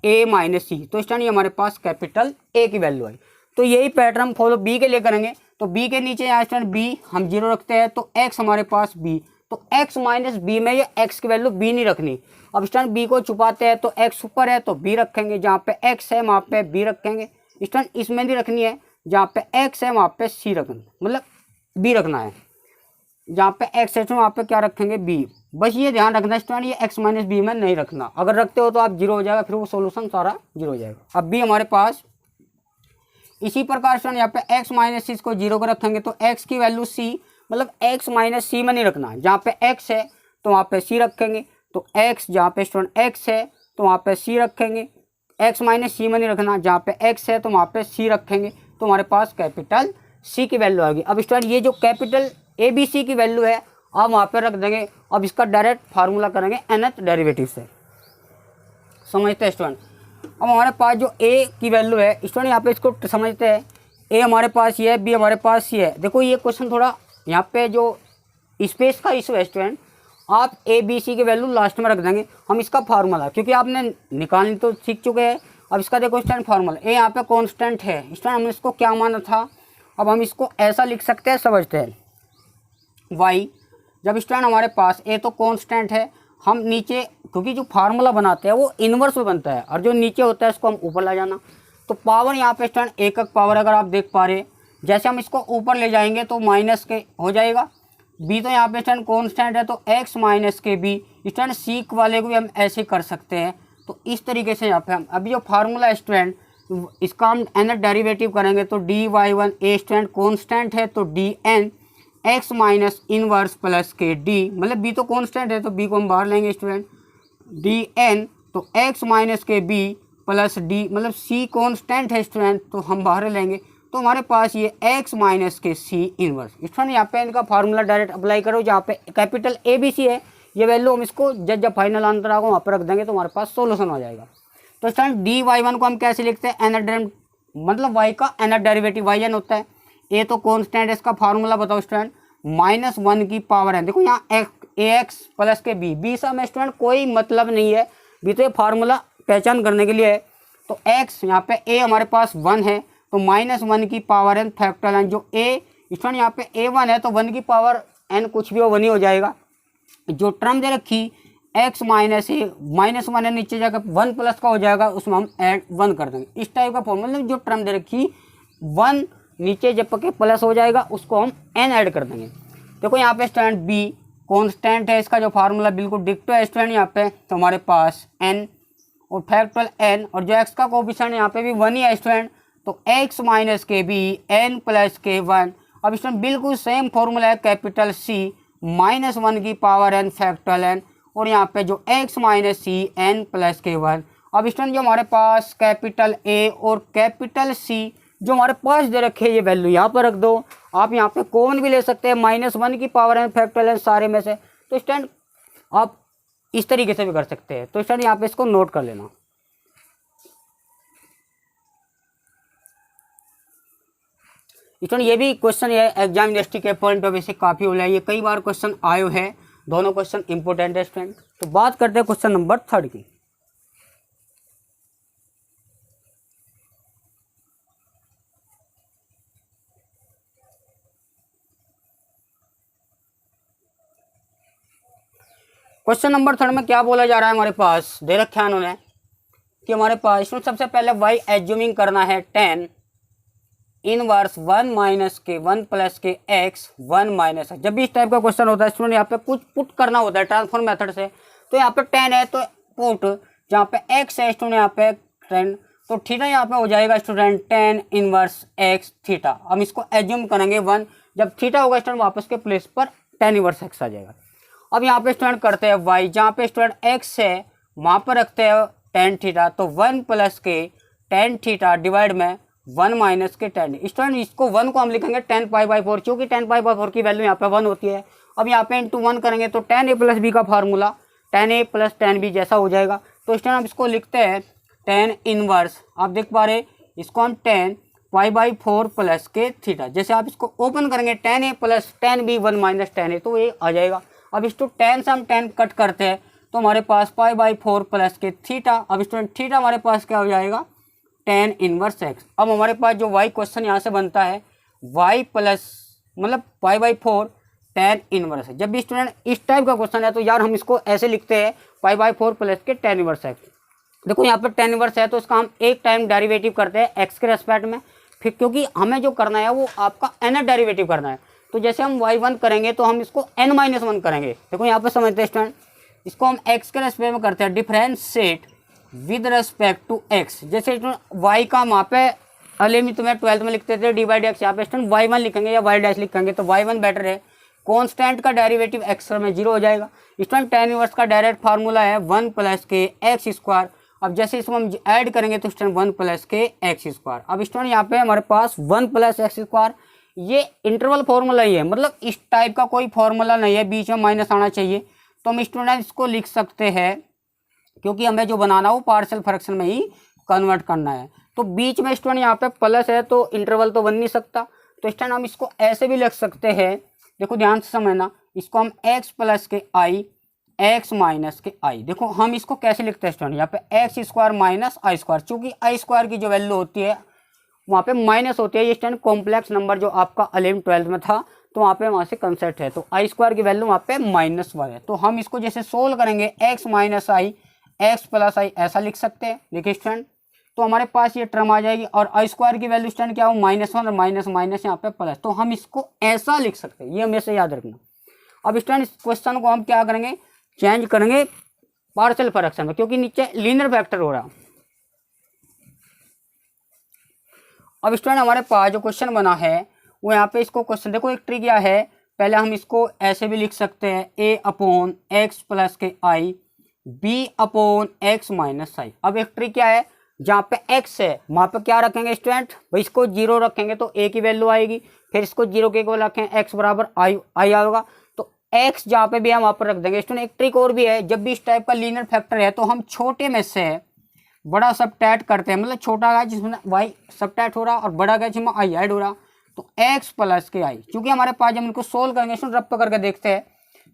ए माइनस सी। तो स्टूडेंट ये हमारे पास कैपिटल ए की वैल्यू आई। तो यही पैटर्न हम फॉलो बी के लिए करेंगे। तो बी के नीचे यहाँ स्टूडेंट बी हम 0 रखते हैं, तो एक्स हमारे पास बी, तो एक्स माइनस बी में ये एक्स की वैल्यू बी नहीं रखनी। अब स्टूडेंट बी को छुपाते हैं, तो एक्स ऊपर है तो बी रखेंगे, जहाँ पे एक्स है वहाँ पे बी रखेंगे। स्टूडेंट इसमें नहीं रखनी है, जहाँ पे एक्स है वहाँ पे सी रखना, मतलब बी रखना है। जहाँ पे एक्स है तो वहाँ पे क्या रखेंगे, बी। बस ये ध्यान रखना स्टूडेंट, ये एक्स माइनस बी में नहीं रखना। अगर रखते हो तो आप 0 हो जाएगा, फिर वो सोल्यूशन सारा 0 हो जाएगा। अब बी हमारे पास इसी प्रकार से यहाँ पे x माइनस सी को 0 को रखेंगे, तो x की वैल्यू c, मतलब x माइनस सी में नहीं रखना। जहाँ पे x है तो वहाँ पे c रखेंगे, तो x जहाँ पे स्टूडेंट x है तो वहाँ पे c रखेंगे। x माइनस सी में नहीं रखना, जहाँ पे x है तो वहाँ पे c रखेंगे। तो हमारे पास कैपिटल c की वैल्यू आ गई। अब स्टूडेंट ये जो कैपिटल ए बी सी की वैल्यू है आप वहाँ पे रख देंगे। अब इसका डायरेक्ट फार्मूला करेंगे nth डेरिवेटिव से, समझते हैं स्टूडेंट। अब हमारे पास जो a की वैल्यू है स्टूडेंट, यहाँ पे इसको समझते हैं। a हमारे पास ये है, b हमारे पास ये है। देखो ये क्वेश्चन थोड़ा यहाँ पे जो स्पेस का इशू है स्टूडेंट, आप a b c की वैल्यू लास्ट में रख देंगे। हम इसका फार्मूला, क्योंकि आपने निकालनी तो सीख चुके हैं। अब इसका देखो स्टूडेंट फार्मूला, a यहाँ पे कॉन्स्टेंट है स्टूडेंट, हमने इसको क्या माना था। अब हम इसको ऐसा लिख सकते हैं, समझते हैं। y जब स्टूडेंट हमारे पास a तो कॉन्स्टेंट है, हम नीचे, क्योंकि जो फार्मूला बनाते हैं वो इन्वर्स में बनता है, और जो नीचे होता है इसको हम ऊपर ले जाना। तो पावर यहाँ पे स्टूडेंट एकक पावर, अगर आप देख पा रहे, जैसे हम इसको ऊपर ले जाएंगे तो माइनस के हो जाएगा। b तो यहाँ पे स्टूडेंट कॉन्स्टेंट है, तो x माइनस के b। स्टूडेंट सीक वाले को भी हम ऐसे कर सकते हैं। तो इस तरीके से यहाँ पे हम अभी जो फार्मूला स्टूडेंट, इसका हम nth डेरिवेटिव करेंगे, तो dy1 a स्टूडेंट कॉन्स्टेंट है, तो dn x minus inverse plus के d, मतलब b तो कॉन्स्टेंट है तो b को हम बाहर लेंगे स्टूडेंट, dn तो x माइनस के b प्लस d, मतलब c कॉन्स्टेंट है स्टूडेंट तो हम बाहर लेंगे। तो हमारे पास ये x माइनस के c इनवर्स। स्टूडेंट यहाँ पे इनका फार्मूला डायरेक्ट अप्लाई करो, जहाँ पे कैपिटल ए बी सी है ये वैल्यू हम इसको जब फाइनल आंसर आएगा वहाँ पर रख देंगे, तो हमारे पास सोल्यूशन हो जाएगा। तो स्टूडेंट dy1 को हम कैसे लिखते हैं, nth, मतलब y का nth डेरिवेटिव yn होता है। a तो कॉन्स्टेंट है, इसका फार्मूला बताओ स्टूडेंट, -1 की पावर है। देखो यहाँ ax प्लस के b सा में स्टूडेंट कोई मतलब नहीं है, b तो ये फार्मूला पहचान करने के लिए है। तो x यहाँ पे a हमारे पास 1 है, तो -1 की पावर n फैक्टोरियल n, जो a स्टूडेंट यहाँ पे a1 है तो 1 की पावर n कुछ भी हो 1 ही हो जाएगा। जो टर्म दे रखी x माइनस ए -1 है, नीचे जाकर 1 प्लस का हो जाएगा, उसमें हम ऐड 1 कर देंगे। इस टाइप का फॉर्मूला, जो टर्म दे रखी 1 नीचे जब के प्लस हो जाएगा उसको हम n ऐड कर देंगे। देखो यहाँ पे स्टूडेंट b कॉन्स्टेंट है, इसका जो फार्मूला बिल्कुल डिक्टो है स्टूडेंट यहाँ पे, तो हमारे पास n और फैक्टोरियल n, और जो x का कोफिशिएंट यहाँ पे भी 1 ही है स्टूडेंट, तो x माइनस के b n प्लस के 1। अब स्टूडेंट बिल्कुल सेम फॉर्मूला है, कैपिटल C -1 की पावर n फैक्टोरियल n, और यहाँ पे जो x माइनस सी n प्लस के 1। अब स्टूडेंट जो हमारे पास कैपिटल A और कैपिटल C जो हमारे पास दे रखे ये वैल्यू यहाँ पर रख दो। आप यहाँ पे कॉमन भी ले सकते हैं, -1 की पावर n फैक्टोरियल n सारे में से। तो स्टूडेंट आप इस तरीके से भी कर सकते हैं। तो स्टूडेंट यहाँ पे इसको नोट कर लेना। स्टूडेंट ये भी क्वेश्चन है एग्जाम इंडस्ट्री के पॉइंट ऑफ व्यू से काफ़ी हो है, ये कई बार क्वेश्चन आए हैं, दोनों क्वेश्चन इंपॉर्टेंट है स्टूडेंट। तो बात करते हैं क्वेश्चन नंबर 3 की। क्वेश्चन नंबर 3 में क्या बोला जा रहा है, हमारे पास दे रखा है उन्होंने कि हमारे पास सबसे पहले y एज्यूमिंग करना है tan inverse 1 minus k 1 plus के x 1 माइनस। जब भी इस टाइप का क्वेश्चन होता है स्टूडेंट यहाँ पे कुछ पुट करना होता है ट्रांसफॉर्म मेथड से। तो यहाँ पे tan है तो पुट, जहाँ पे x है स्टूडेंट यहाँ पे tan, तो थीटा यहाँ पे हो जाएगा student tan inverse x theta. हम इसको एज्यूम करेंगे 1, जब थीटा होगा स्टूडेंट वापस के प्लेस पर tan इनवर्स x आ जाएगा। अब यहाँ पे स्टूडेंट करते हैं y, जहाँ पे स्टूडेंट x है वहाँ पर रखते हैं tan थीटा, तो 1 प्लस के tan थीटा डिवाइड में 1 माइनस के tan। स्टूडेंट इसको 1 को हम लिखेंगे tan π/4, क्योंकि tan π/4 की वैल्यू यहाँ पे 1 होती है। अब यहाँ पे इंटू 1 करेंगे तो tan a प्लस बी का formula tan a plus tan b जैसा हो जाएगा। तो स्टूडेंट आप इसको लिखते हैं tan इनवर्स, आप देख पा रहे इसको हम tan π/4 प्लस के थीटा। जैसे आप इसको ओपन करेंगे tan a plus tan b 1 minus tan a, तो ये आ जाएगा। अब इसको tan से हम tan कट करते हैं तो हमारे पास π/4 प्लस के थीटा। अब स्टूडेंट थीटा हमारे पास क्या हो जाएगा, tan इनवर्स x। अब हमारे पास जो y क्वेश्चन यहाँ से बनता है y प्लस मतलब π/4 tan इनवर्स है। जब भी स्टूडेंट इस टाइप का क्वेश्चन है तो यार हम इसको ऐसे लिखते हैं π/4 प्लस के tan इनवर्स x। देखो यहाँ पे tan इनवर्स है तो इसका हम एक टाइम डेरिवेटिव करते हैं x के रेस्पेक्ट में, फिर क्योंकि हमें जो करना है वो आपका n डेरिवेटिव करना है। तो जैसे हम y1 करेंगे तो हम इसको n-1 करेंगे। देखो यहाँ पे समझते हैं स्टूडेंट, इसको हम x के रेस्पेक्ट में करते हैं differentiate with respect to x। जैसे स्टूडेंट y का वहाँ पे अलिमिट में 12th में लिखते थे d/x, यहाँ पे स्टूडेंट y1 लिखेंगे या y डैश लिखेंगे तो y1 बेटर है। कांस्टेंट का डेरिवेटिव x में 0 हो जाएगा। स्टूडेंट tan इनवर्स का डायरेक्ट फार्मूला है 1 प्लस के एक्स स्क्वायर। अब जैसे इसको हम ऐड करेंगे तो स्टूडेंट 1 प्लस के एक्स स्क्वायर। अब स्टूडेंट यहाँ पे हमारे पास 1 प्लस एक्स स्क्वायर, ये इंटरवल फार्मूला ही है, मतलब इस टाइप का कोई फार्मूला नहीं है, बीच में माइनस आना चाहिए। तो हम स्टूडेंट इसको लिख सकते हैं क्योंकि हमें जो बनाना हो पार्शियल फ्रैक्शन में ही कन्वर्ट करना है। तो बीच में स्टूडेंट यहाँ पे प्लस है तो इंटरवल तो बन नहीं सकता, तो स्टूडेंट हम इसको ऐसे भी लिख सकते हैं। देखो ध्यान से समझना, इसको हम x प्लस के आई x माइनस के आई। देखो हम इसको कैसे लिखते हैं स्टूडेंट, यहाँ पे एक्स स्क्वायर माइनस आई स्क्वायर, चूँकि आई स्क्वायर की जो वैल्यू होती है वहाँ पे माइनस होती है। ये स्टूडेंट कॉम्प्लेक्स नंबर जो आपका 11th-12th में था तो वहाँ पे वहाँ से कंसेप्ट है, तो आई स्क्वायर की वैल्यू वहाँ पे -1 है। तो हम इसको जैसे सोल्व करेंगे x माइनस आई एक्स प्लस आई ऐसा लिख सकते हैं। देखिए स्टूडेंट, तो हमारे पास ये टर्म आ जाएगी और आई स्क्वायर की वैल्यू स्टूडेंट क्या हो -1 और माइनस माइनस यहाँ पे प्लस, तो हम इसको ऐसा लिख सकते हैं, ये हमेशा याद रखना। अब स्टूडेंट इस क्वेश्चन को हम क्या करेंगे, चेंज करेंगे पार्शियल फ्रैक्शन में, क्योंकि नीचे लीनियर फैक्टर हो रहा। अब स्टूडेंट हमारे पास जो क्वेश्चन बना है वो यहाँ पे इसको क्वेश्चन देखो, एक ट्रिक क्या है, पहले हम इसको ऐसे भी लिख सकते हैं a/x प्लस के आई b/x माइनस आई। अब एक ट्रिक क्या है, जहाँ पे x है वहाँ पे क्या रखेंगे स्टूडेंट, भाई इसको 0 रखेंगे तो a की वैल्यू आएगी, फिर इसको 0 के इक्वल रखें x बराबर आई आएगा, तो x जहाँ पे भी हम वहाँ पर रख देंगे। स्टूडेंट एक ट्रिक और भी है, जब भी इस टाइप का लीनियर फैक्टर है तो हम छोटे में से बड़ा सबट्रैक्ट करते हैं, मतलब छोटा है जिसमें y सबट्रैक्ट हो रहा और बड़ा है जिसमें i ऐड हो रहा, तो x प्लस के आई। क्योंकि हमारे पास जब इनको सोल्व करेंगे स्टूडेंट रब करके देखते हैं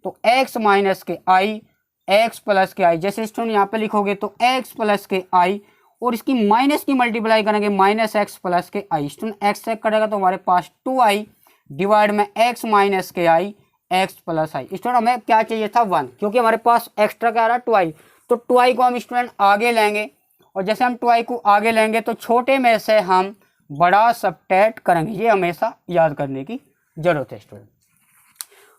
तो x माइनस के आई x प्लस के आई, जैसे स्टूडेंट यहाँ पे लिखोगे तो x प्लस के आई और इसकी माइनस की मल्टीप्लाई करेंगे -x प्लस के आई। स्टूडेंट x चेक करेगा तो हमारे पास 2i डिवाइड में x माइनस के आई x प्लस आई। स्टूडेंट हमें क्या चाहिए था 1, क्योंकि हमारे पास एक्स्ट्रा क्या आ रहा है 2i, तो 2i को हम स्टूडेंट आगे लेंगे और जैसे हम 2i को आगे लेंगे तो छोटे में से हम बड़ा सबट्रैक्ट करेंगे, ये हमेशा याद करने की जरूरत है स्टूडेंट।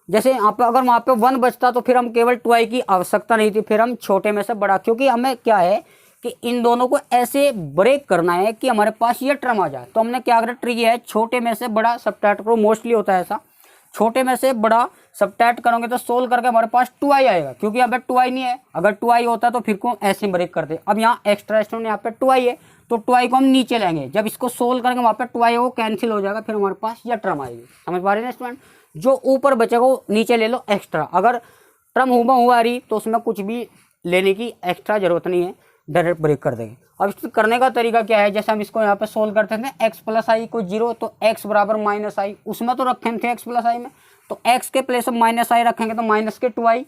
जैसे यहाँ पे अगर वहाँ पे 1 बचता तो फिर हम केवल 2i की आवश्यकता नहीं थी, फिर हम छोटे में से बड़ा, क्योंकि हमें क्या है कि इन दोनों को ऐसे ब्रेक करना है कि हमारे पास ये टर्म आ जाए। तो हमने क्या करा, ट्रिक है छोटे में से बड़ा सबट्रैक्ट करो, मोस्टली होता है ऐसा, छोटे में से बड़ा सबट्रैक्ट करोगे तो सोल्व करके हमारे पास 2i आएगा, क्योंकि यहाँ पे 2i नहीं है, अगर 2i होता तो फिर को ऐसे ब्रेक करते। अब यहाँ एक्स्ट्रा स्टूडेंट यहाँ पे 2i है तो 2i को हम नीचे लेंगे, जब इसको सोल्व करेंगे वहाँ पे 2i वो कैंसिल हो जाएगा, फिर हमारे पास यह टर्म आएगी। समझ पा रहे हैं स्टूडेंट, जो ऊपर बचेगा वो नीचे ले लो एक्स्ट्रा, अगर टर्म हुआ रही तो उसमें कुछ भी लेने की एक्स्ट्रा जरूरत नहीं है, डायरेक्ट ब्रेक कर देंगे। अब इसको करने का तरीका क्या है, जैसे हम इसको यहाँ पे सोल्व करते थे x प्लस आई को 0 तो x बराबर -i, उसमें तो रखे थे x प्लस आई में, तो x के प्लेस में -i रखेंगे तो माइनस के 2i,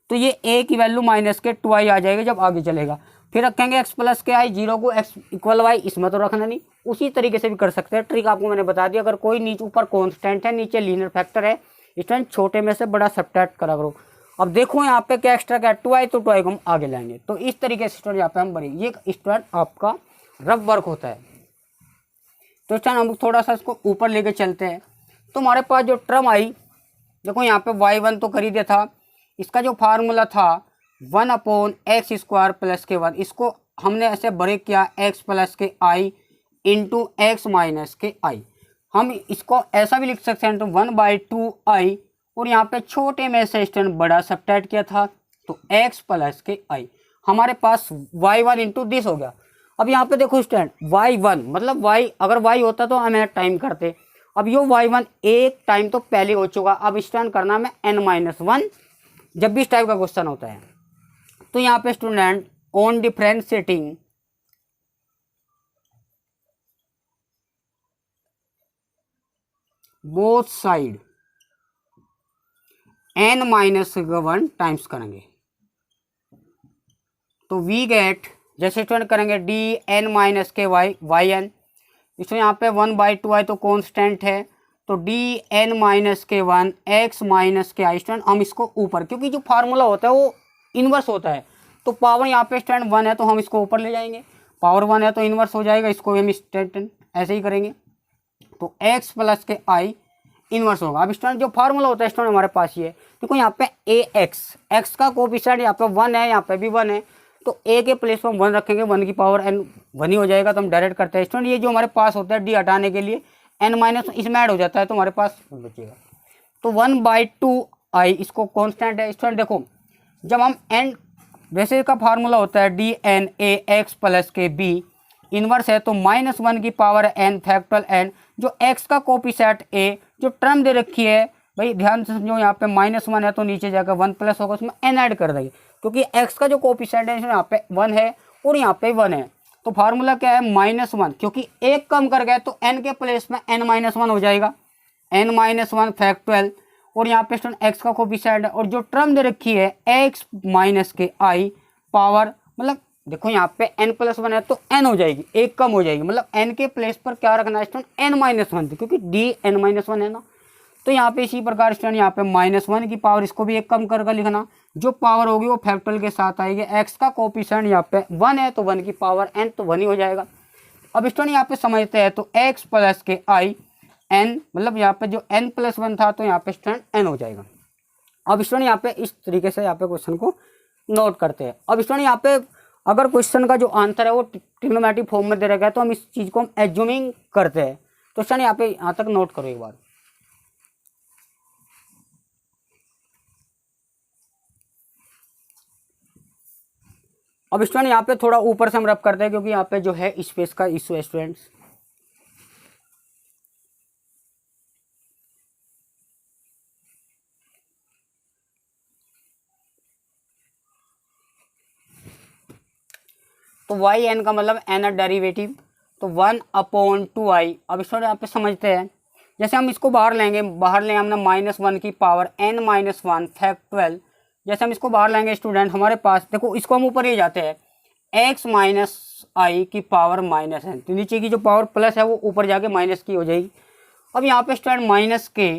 तो ये a की वैल्यू माइनस के 2i आ जाएगी जब आगे चलेगा। फिर रखेंगे x प्लस के आई 0 को x इक्वल y, इसमें तो रखना नहीं, उसी तरीके से भी कर सकते हैं। ट्रिक आपको मैंने बता दी, अगर कोई नीचे ऊपर कॉन्स्टेंट है नीचे लीनियर फैक्टर है, स्टूडेंट छोटे में से बड़ा सबट्रैक्ट करा करो। अब देखो यहाँ पे क्या एक्स्ट्रा क्या 2i, तो 2i को हम आगे लाएंगे, तो इस तरीके से स्टूडेंट यहाँ पे हम बनेंगे, ये स्टूडेंट आपका रफ वर्क होता है। तो स्टूडेंट हम थोड़ा सा इसको ऊपर लेके चलते हैं, तो हमारे पास जो टर्म आई, देखो यहाँ पे y1 तो कर ही दिया था, इसका जो फार्मूला था 1/x स्क्वायर प्लस के 1, इसको हमने ऐसे ब्रेक किया x प्लस के आई इंटू एक्स माइनस के आई। हम इसको ऐसा भी लिख सकते हैं 1/2i, और यहाँ पे छोटे में से स्टूडेंट बड़ा सबट्रैक्ट किया था तो x प्लस के आई, हमारे पास y1 इंटू दिस हो गया। अब यहाँ पे देखो स्टूडेंट y1 मतलब y, अगर y होता तो हमें टाइम करते, अब यो y1 एक टाइम तो पहले हो चुका, अब स्टूडेंट करना में n-1 जब भी इस टाइप का क्वेश्चन होता है। तो यहाँ पे student on differentiating both side n-1 times करेंगे, तो वी गेट, जैसे स्टूडेंट करेंगे D n minus k y y N, इसमें यहाँ पे 1/2 आई तो कॉन्स्टेंट है, तो d n minus k 1 x minus के आई। स्टूडेंट हम इसको ऊपर, क्योंकि जो फार्मूला होता है वो इन्वर्स होता है, तो पावर यहाँ पे स्टूडेंट 1 है तो हम इसको ऊपर ले जाएंगे, पावर 1 है तो इन्वर्स हो जाएगा, इसको हम स्टूडेंट ऐसे ही करेंगे, तो एक्स प्लस के आई इन्वर्स होगा। अब स्टूडेंट जो फार्मूला होता है स्टूडेंट हमारे पास ये, देखो यहाँ पे ए एक्स का कोफिशिएंट यहाँ पे 1 है, यहाँ पे भी 1 है, तो ए के प्लेस पर हम 1 रखेंगे, 1 की पावर एन 1 ही हो जाएगा, तो हम डायरेक्ट करते हैं स्टूडेंट। ये जो हमारे पास होता है डी हटाने के लिए एन माइनस इसमें ऐड हो जाता है, तो हमारे पास बचेगा, तो 1/2 आई इसको कॉन्स्टेंट है। स्टूडेंट देखो जब हम एन, वैसे का फार्मूला होता है d n a x plus k b, inverse है तो -1 की पावर एन फैक्टोरियल एन, जो एक्स का कोफिशिएंट ए जो टर्म दे रखी है भाई ध्यान से समझो, यहाँ पे -1 है तो नीचे जाकर 1 प्लस होगा, उसमें एन ऐड कर देंगे, क्योंकि एक्स का जो कोफिशिएंट है यहाँ पे 1 है और यहाँ पे 1 है, तो फार्मूला क्या है -1, क्योंकि एक कम कर गए तो एन के प्लेस में n-1 हो जाएगा, n-1 फैक्टोरियल, और यहाँ पे स्टूडेंट एक्स का कोफिशिएंट है और जो टर्म दे रखी है एक्स माइनस के आई पावर, मतलब देखो यहाँ पे n+1 है तो n हो जाएगी, एक कम हो जाएगी, मतलब n के प्लेस पर क्या रखना है स्टूडेंट n-1, क्योंकि d n-1 है ना, तो यहाँ पे इसी प्रकार स्टूडेंट यहाँ पे -1 की पावर, इसको भी एक कम करके लिखना, जो पावर होगी वो फैक्टोरियल के साथ आएगी, x का कोफिशिएंट यहाँ पे 1 है तो 1 की पावर n तो 1 ही हो जाएगा। अब स्टूडेंट यहाँ पे समझते हैं, तो x प्लस के आई n, मतलब यहाँ पे जो n+1 था तो यहाँ पे स्टूडेंट n हो जाएगा। अब स्टूडेंट यहाँ पे इस तरीके से यहाँ पे क्वेश्चन को नोट करते हैं। अब स्टूडेंट यहाँ पे अगर क्वेश्चन का जो आंसर है वो ट्रिग्नोमेट्रिक फॉर्म में दे रखा है, तो हम इस चीज़ को हम एज्यूमिंग करते हैं, तो स्टूडेंट यहाँ पे यहाँ तक नोट करो एक बार। अब स्टूडेंट यहाँ पे थोड़ा ऊपर से हम रब करते हैं, क्योंकि यहाँ पे जो है स्पेस का इशू है स्टूडेंट्स। तो वाई एन का मतलब एन डेरिवेटिव, तो 1/2i। अब स्टूडेंट यहाँ पे समझते हैं, जैसे हम इसको बाहर लेंगे, बाहर लेंगे हमने -1 की पावर n-1 फैक्टोरियल, जैसे हम इसको बाहर लेंगे स्टूडेंट हमारे पास देखो, इसको हम ऊपर ले जाते हैं, x माइनस आई की पावर -n, तो नीचे की जो पावर प्लस है वो ऊपर जाके माइनस की हो जाएगी। अब यहाँ पे स्टूडेंट माइनस के,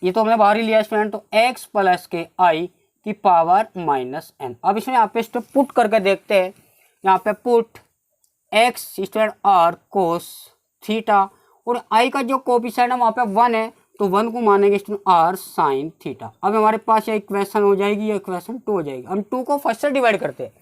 ये तो हमने बाहर ही लिया स्टूडेंट, तो x प्लस के आई की पावर -n। अब इसमें यहाँ पे स्टूडेंट पुट करके देखते हैं, यहाँ पे put x student r cos theta, और i का जो कोफिशिएंट है वहाँ पे 1 है तो 1 को मानेंगे स्टूडेंट r साइन थीटा। अब हमारे पास ये इक्वेशन हो जाएगी, ये इक्वेशन 2 हो जाएगी। हम 2 को फर्स्ट से डिवाइड करते हैं,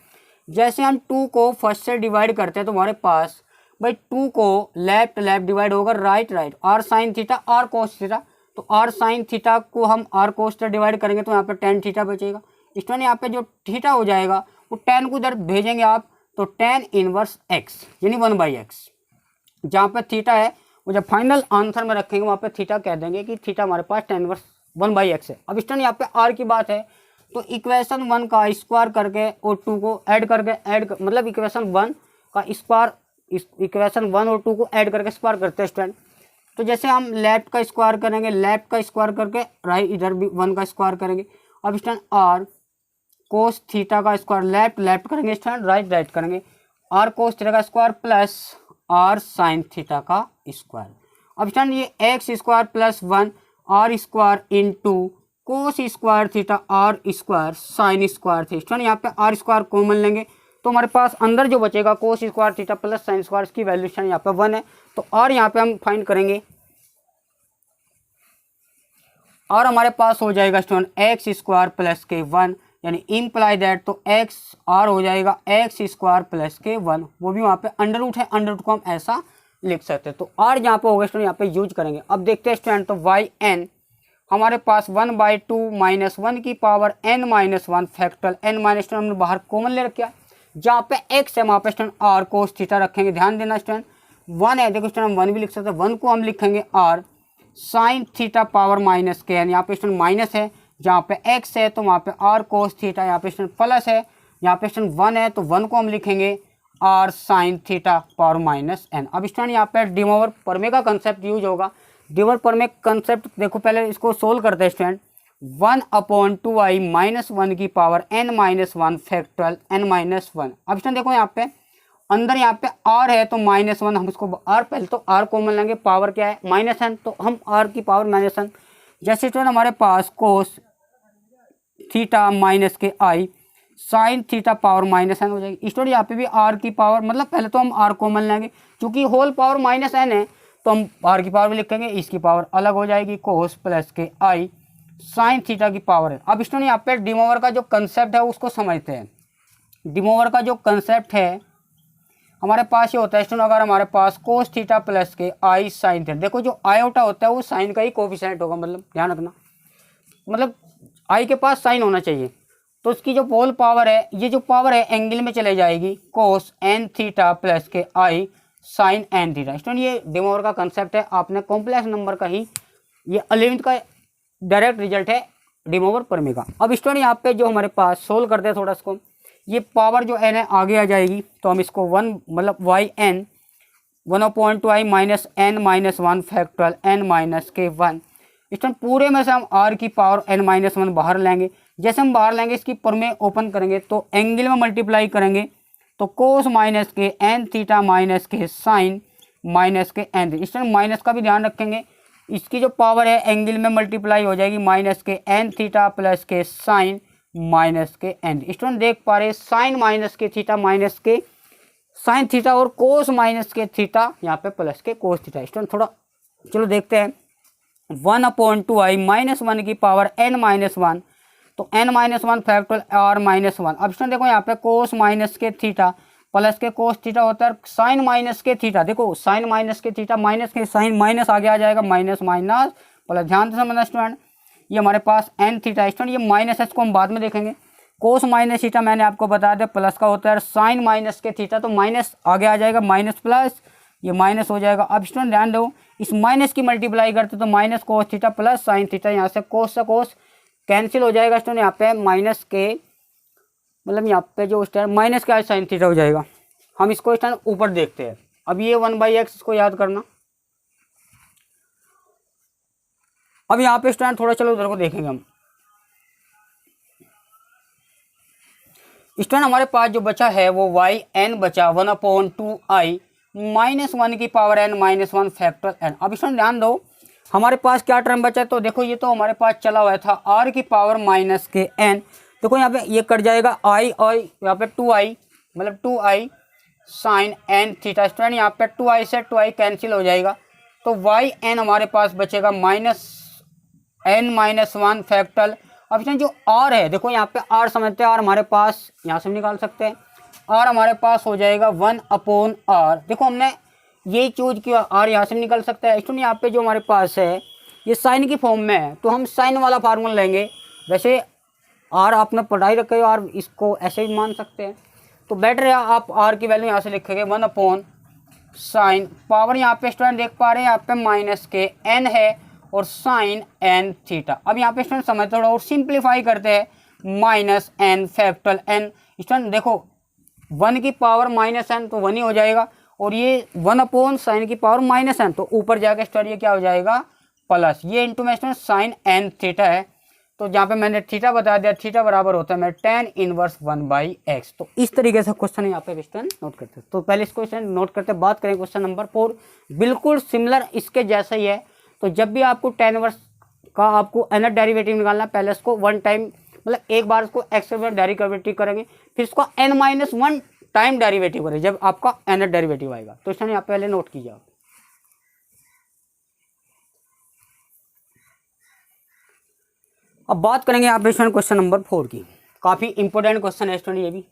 जैसे हम 2 को फर्स्ट से डिवाइड करते हैं तो हमारे पास भाई 2 को लेफ्ट डिवाइड होगा right r sine theta r cos theta, तो r साइन थीटा को हम r कोस से डिवाइड करेंगे तो यहाँ पे tan थीटा बचेगा। स्टूडेंट यहाँ पे जो थीटा हो जाएगा वो tan को इधर भेजेंगे आप, तो tan इनवर्स x यानी 1/x, जहाँ पे थीटा है वो जब फाइनल आंसर में रखेंगे वहाँ पे थीटा कह देंगे कि थीटा हमारे पास tan इनवर्स 1/x है। अब स्टूडेंट यहाँ पे r की बात है, तो इक्वेशन 1 का स्क्वायर करके और 2 को ऐड करके मतलब इक्वेशन 1 का स्क्वायर, इक्वेशन 1 और 2 को ऐड करके स्क्वायर करते हैं स्टूडेंट। तो जैसे हम लेफ्ट का स्क्वायर करेंगे, लेफ्ट का स्क्वायर करके राइट इधर भी 1 का स्क्वायर करेंगे। अब स्टूडेंट r कोस थीटा का स्क्वायर लेफ्ट करेंगे स्टूडेंट, राइट करेंगे, r कोस थीटा का square plus r sine theta का स्क्वायर। अब स्टूडेंट ये x square plus 1 r square into cos square theta r square sine square theta. Student यहाँ पे r स्क्वायर कॉमन लेंगे तो हमारे पास अंदर जो बचेगा cos square theta plus sine square की वैल्यू स्टूडेंट यहाँ पे 1 है, तो r यहाँ पे हम फाइंड करेंगे, और हमारे पास हो जाएगा स्टूडेंट एक्स स्क्वायर प्लस के 1, यानी इम्प्लाई दैट, तो एक्स आर हो जाएगा एक्स स्क्वायर प्लस के 1, वो भी वहाँ पे अंडर रूट है, अंडर रूट को हम ऐसा लिख सकते हैं, तो आर यहाँ पे होगा स्टूडेंट यहाँ पे यूज करेंगे। अब देखते हैं स्टूडेंट, तो वाई एन हमारे पास 1/2 माइनस 1 की power n minus 1 factorial n minus 1 हमने बाहर कॉमन ले रखा है, जहाँ पे x है वहाँ पे स्टूडेंट r कोस थीटा रखेंगे। ध्यान देना स्टूडेंट 1 है, देखो स्टूडेंट हम 1 भी लिख सकते हैं, 1 को हम लिखेंगे r sine theta power minus के n, यहाँ पे स्टूडेंट माइनस है, जहाँ पे x है तो वहाँ पे r कोस थीटा, यहाँ पे स्टूडेंट प्लस है, यहाँ पे स्टूडेंट 1 है तो 1 को हम लिखेंगे r sine theta power minus n। अब स्टूडेंट यहाँ पे डी मोवर प्रमेय का कंसेप्ट यूज होगा। डी मोवर प्रमेय कंसेप्ट देखो, पहले इसको सोल्व करते हैं स्टूडेंट। 1/2i-1 की पावर n-1 फैक्टोरियल n-1। अब स्टूडेंट देखो यहाँ पे अंदर यहाँ पे r है तो -1, हम इसको r पहले तो r कॉमन लेंगे, पावर क्या है -n, तो हम r की पावर -n। जैसे स्टूडेंट हमारे पास कोस थीटा माइनस के आई साइन थीटा पावर -n हो जाएगी। स्टूडेंट यहाँ पे भी r की पावर, मतलब पहले तो हम r कॉमन लेंगे, क्योंकि होल पावर -n है तो हम r की पावर भी लिखेंगे, इसकी पावर अलग हो जाएगी, कोस प्लस के आई साइन थीटा की पावर है। अब स्टूडेंट यहाँ पे डिमोवर का जो कंसेप्ट है उसको समझते हैं। डिमोवर का जो कंसेप्ट है हमारे पास ये होता है स्टूडेंट, अगर हमारे पास कोस थीटा प्लस के आई साइन थीटा, देखो जो आयोटा होता है वो साइन का ही कोफिशिएंट होगा, मतलब ध्यान रखना, मतलब आई के पास साइन होना चाहिए, तो इसकी जो होल पावर है, ये जो पावर है एंगल में चले जाएगी, कोस एन थीटा प्लस के आई साइन एन थीटा। स्टूडेंट ये डिमोवर का कंसेप्ट है, आपने कॉम्प्लेक्स नंबर का ही, ये 11th का डायरेक्ट रिजल्ट है डिमोवर प्रमेय का। अब स्टूडेंट यहाँ पे जो हमारे पास सोल्व करते हैं थोड़ा इसको, ये पावर जो n है आगे आ जाएगी, तो हम इसको 1 मतलब y n 1/2i minus n-1 factorial n-1। Student पूरे में से हम r की पावर n-1 बाहर लेंगे, जैसे हम बाहर लेंगे इसकी प्रमेय ओपन करेंगे तो एंगल में मल्टीप्लाई करेंगे, तो कोस माइनस के एन थीटा माइनस के साइन माइनस के एन। स्टूडेंट माइनस का भी ध्यान रखेंगे, इसकी जो पावर है एंगल में मल्टीप्लाई हो जाएगी, माइनस के एन थीटा प्लस के साइन माइनस के एन। स्टूडेंट देख पा रहे साइन माइनस के थीटा माइनस के साइन थीटा और कोस माइनस के थीटा यहाँ पे प्लस के कोस थीटा। स्टूडेंट थोड़ा चलो देखते हैं, 1/2i-1 की पावर n-1, तो n-1 फैक्टोरियल r-1। अब स्टूडेंट देखो यहाँ पे कोस माइनस के थीटा प्लस के कोस थीटा होता है, साइन माइनस के थीटा, देखो साइन माइनस के थीटा माइनस के साइन, माइनस आगे आ जाएगा, माइनस माइनस प्लस, ध्यान से समझना स्टूडेंट, ये हमारे पास n थीटा। स्टूडेंट ये माइनस है, इसको हम बाद में देखेंगे। कोस माइनस थीटा मैंने आपको बता दिया प्लस का होता है, साइन माइनस के थीटा, तो माइनस आगे आ जाएगा, माइनस प्लस ये माइनस हो जाएगा। अब स्टूडेंट ध्यान दो, इस माइनस की मल्टीप्लाई करते तो minus cos theta plus sine theta, यहाँ से कोस कैंसिल हो जाएगा। स्टूडेंट यहाँ पे माइनस के मतलब यहाँ पे जो स्टूडेंट माइनस का साइन थीटा हो जाएगा। हम इसको स्टूडेंट ऊपर देखते हैं, अब ये 1/x इसको याद करना। अब यहाँ पे स्टूडेंट थोड़ा चलो उधर को देखेंगे हम। स्टूडेंट हमारे पास जो बचा है वो वाई एन बचा 1/2i-1 की पावर n-1 फैक्टर n। अब स्टूडेंट ध्यान दो हमारे पास क्या टर्म बचा है, तो देखो ये तो हमारे पास चला हुआ था r की पावर माइनस के n, देखो यहाँ पे ये कट जाएगा i और यहाँ पे 2i मतलब 2i sign n theta. Student यहाँ पे 2i से 2i कैंसिल हो जाएगा, तो वाई एन हमारे पास बचेगा -n-1 फैक्टल। अब इसमें जो r है देखो यहाँ पे r समझते हैं, r हमारे पास यहाँ से निकाल सकते हैं, r हमारे पास हो जाएगा 1/r। देखो हमने यही चूज किया, r यहाँ से निकल सकता है। स्टूडेंट यहाँ पे जो हमारे पास है ये साइन की फॉर्म में है, तो हम साइन वाला फार्मूला लेंगे। वैसे r आपने पढ़ाई रखे हो, r इसको ऐसे भी मान सकते हैं, तो बेटर है आप r की वैल्यू यहाँ से लिखेंगे 1/साइन पावर, यहाँ पे स्टूडेंट देख पा रहे हैं यहाँ पे माइनस के n है और साइन n थीटा। अब यहाँ पे स्टूडेंट समझ थोड़ा और सिंप्लीफाई करते हैं, -n फैक्टल n। स्टूडेंट देखो 1 की पावर -n तो 1 ही हो जाएगा, और ये 1/साइन की पावर -n, तो ऊपर जाकर स्टूडेंट ये क्या हो जाएगा प्लस, ये इंटू में स्टूडेंट साइन n थीटा है, तो जहाँ पे मैंने थीटा बता दिया, थीटा बराबर होता है मैं tan इनवर्स 1/x। तो इस तरीके से क्वेश्चन यहाँ पे स्टूडेंट नोट करते हैं। तो पहले इस क्वेश्चन नोट करते, बात करें क्वेश्चन नंबर 4, बिल्कुल सिमिलर इसके जैसा ही है। तो जब भी आपको tan इनवर्स का आपको nth डेरिवेटिव निकालना है, पहले इसको 1 टाइम मतलब एक बार इसको x डेरिवेटिव करेंगे, फिर इसको n-1 टाइम डेरिवेटिव करें जब आपका nth डेरिवेटिव आएगा। तो इसमें यहाँ पहले नोट कीजिए। अब बात करेंगे यहाँ पे क्वेश्चन नंबर 4 की, काफी इंपॉर्टेंट क्वेश्चन है स्टूडेंट ये भी।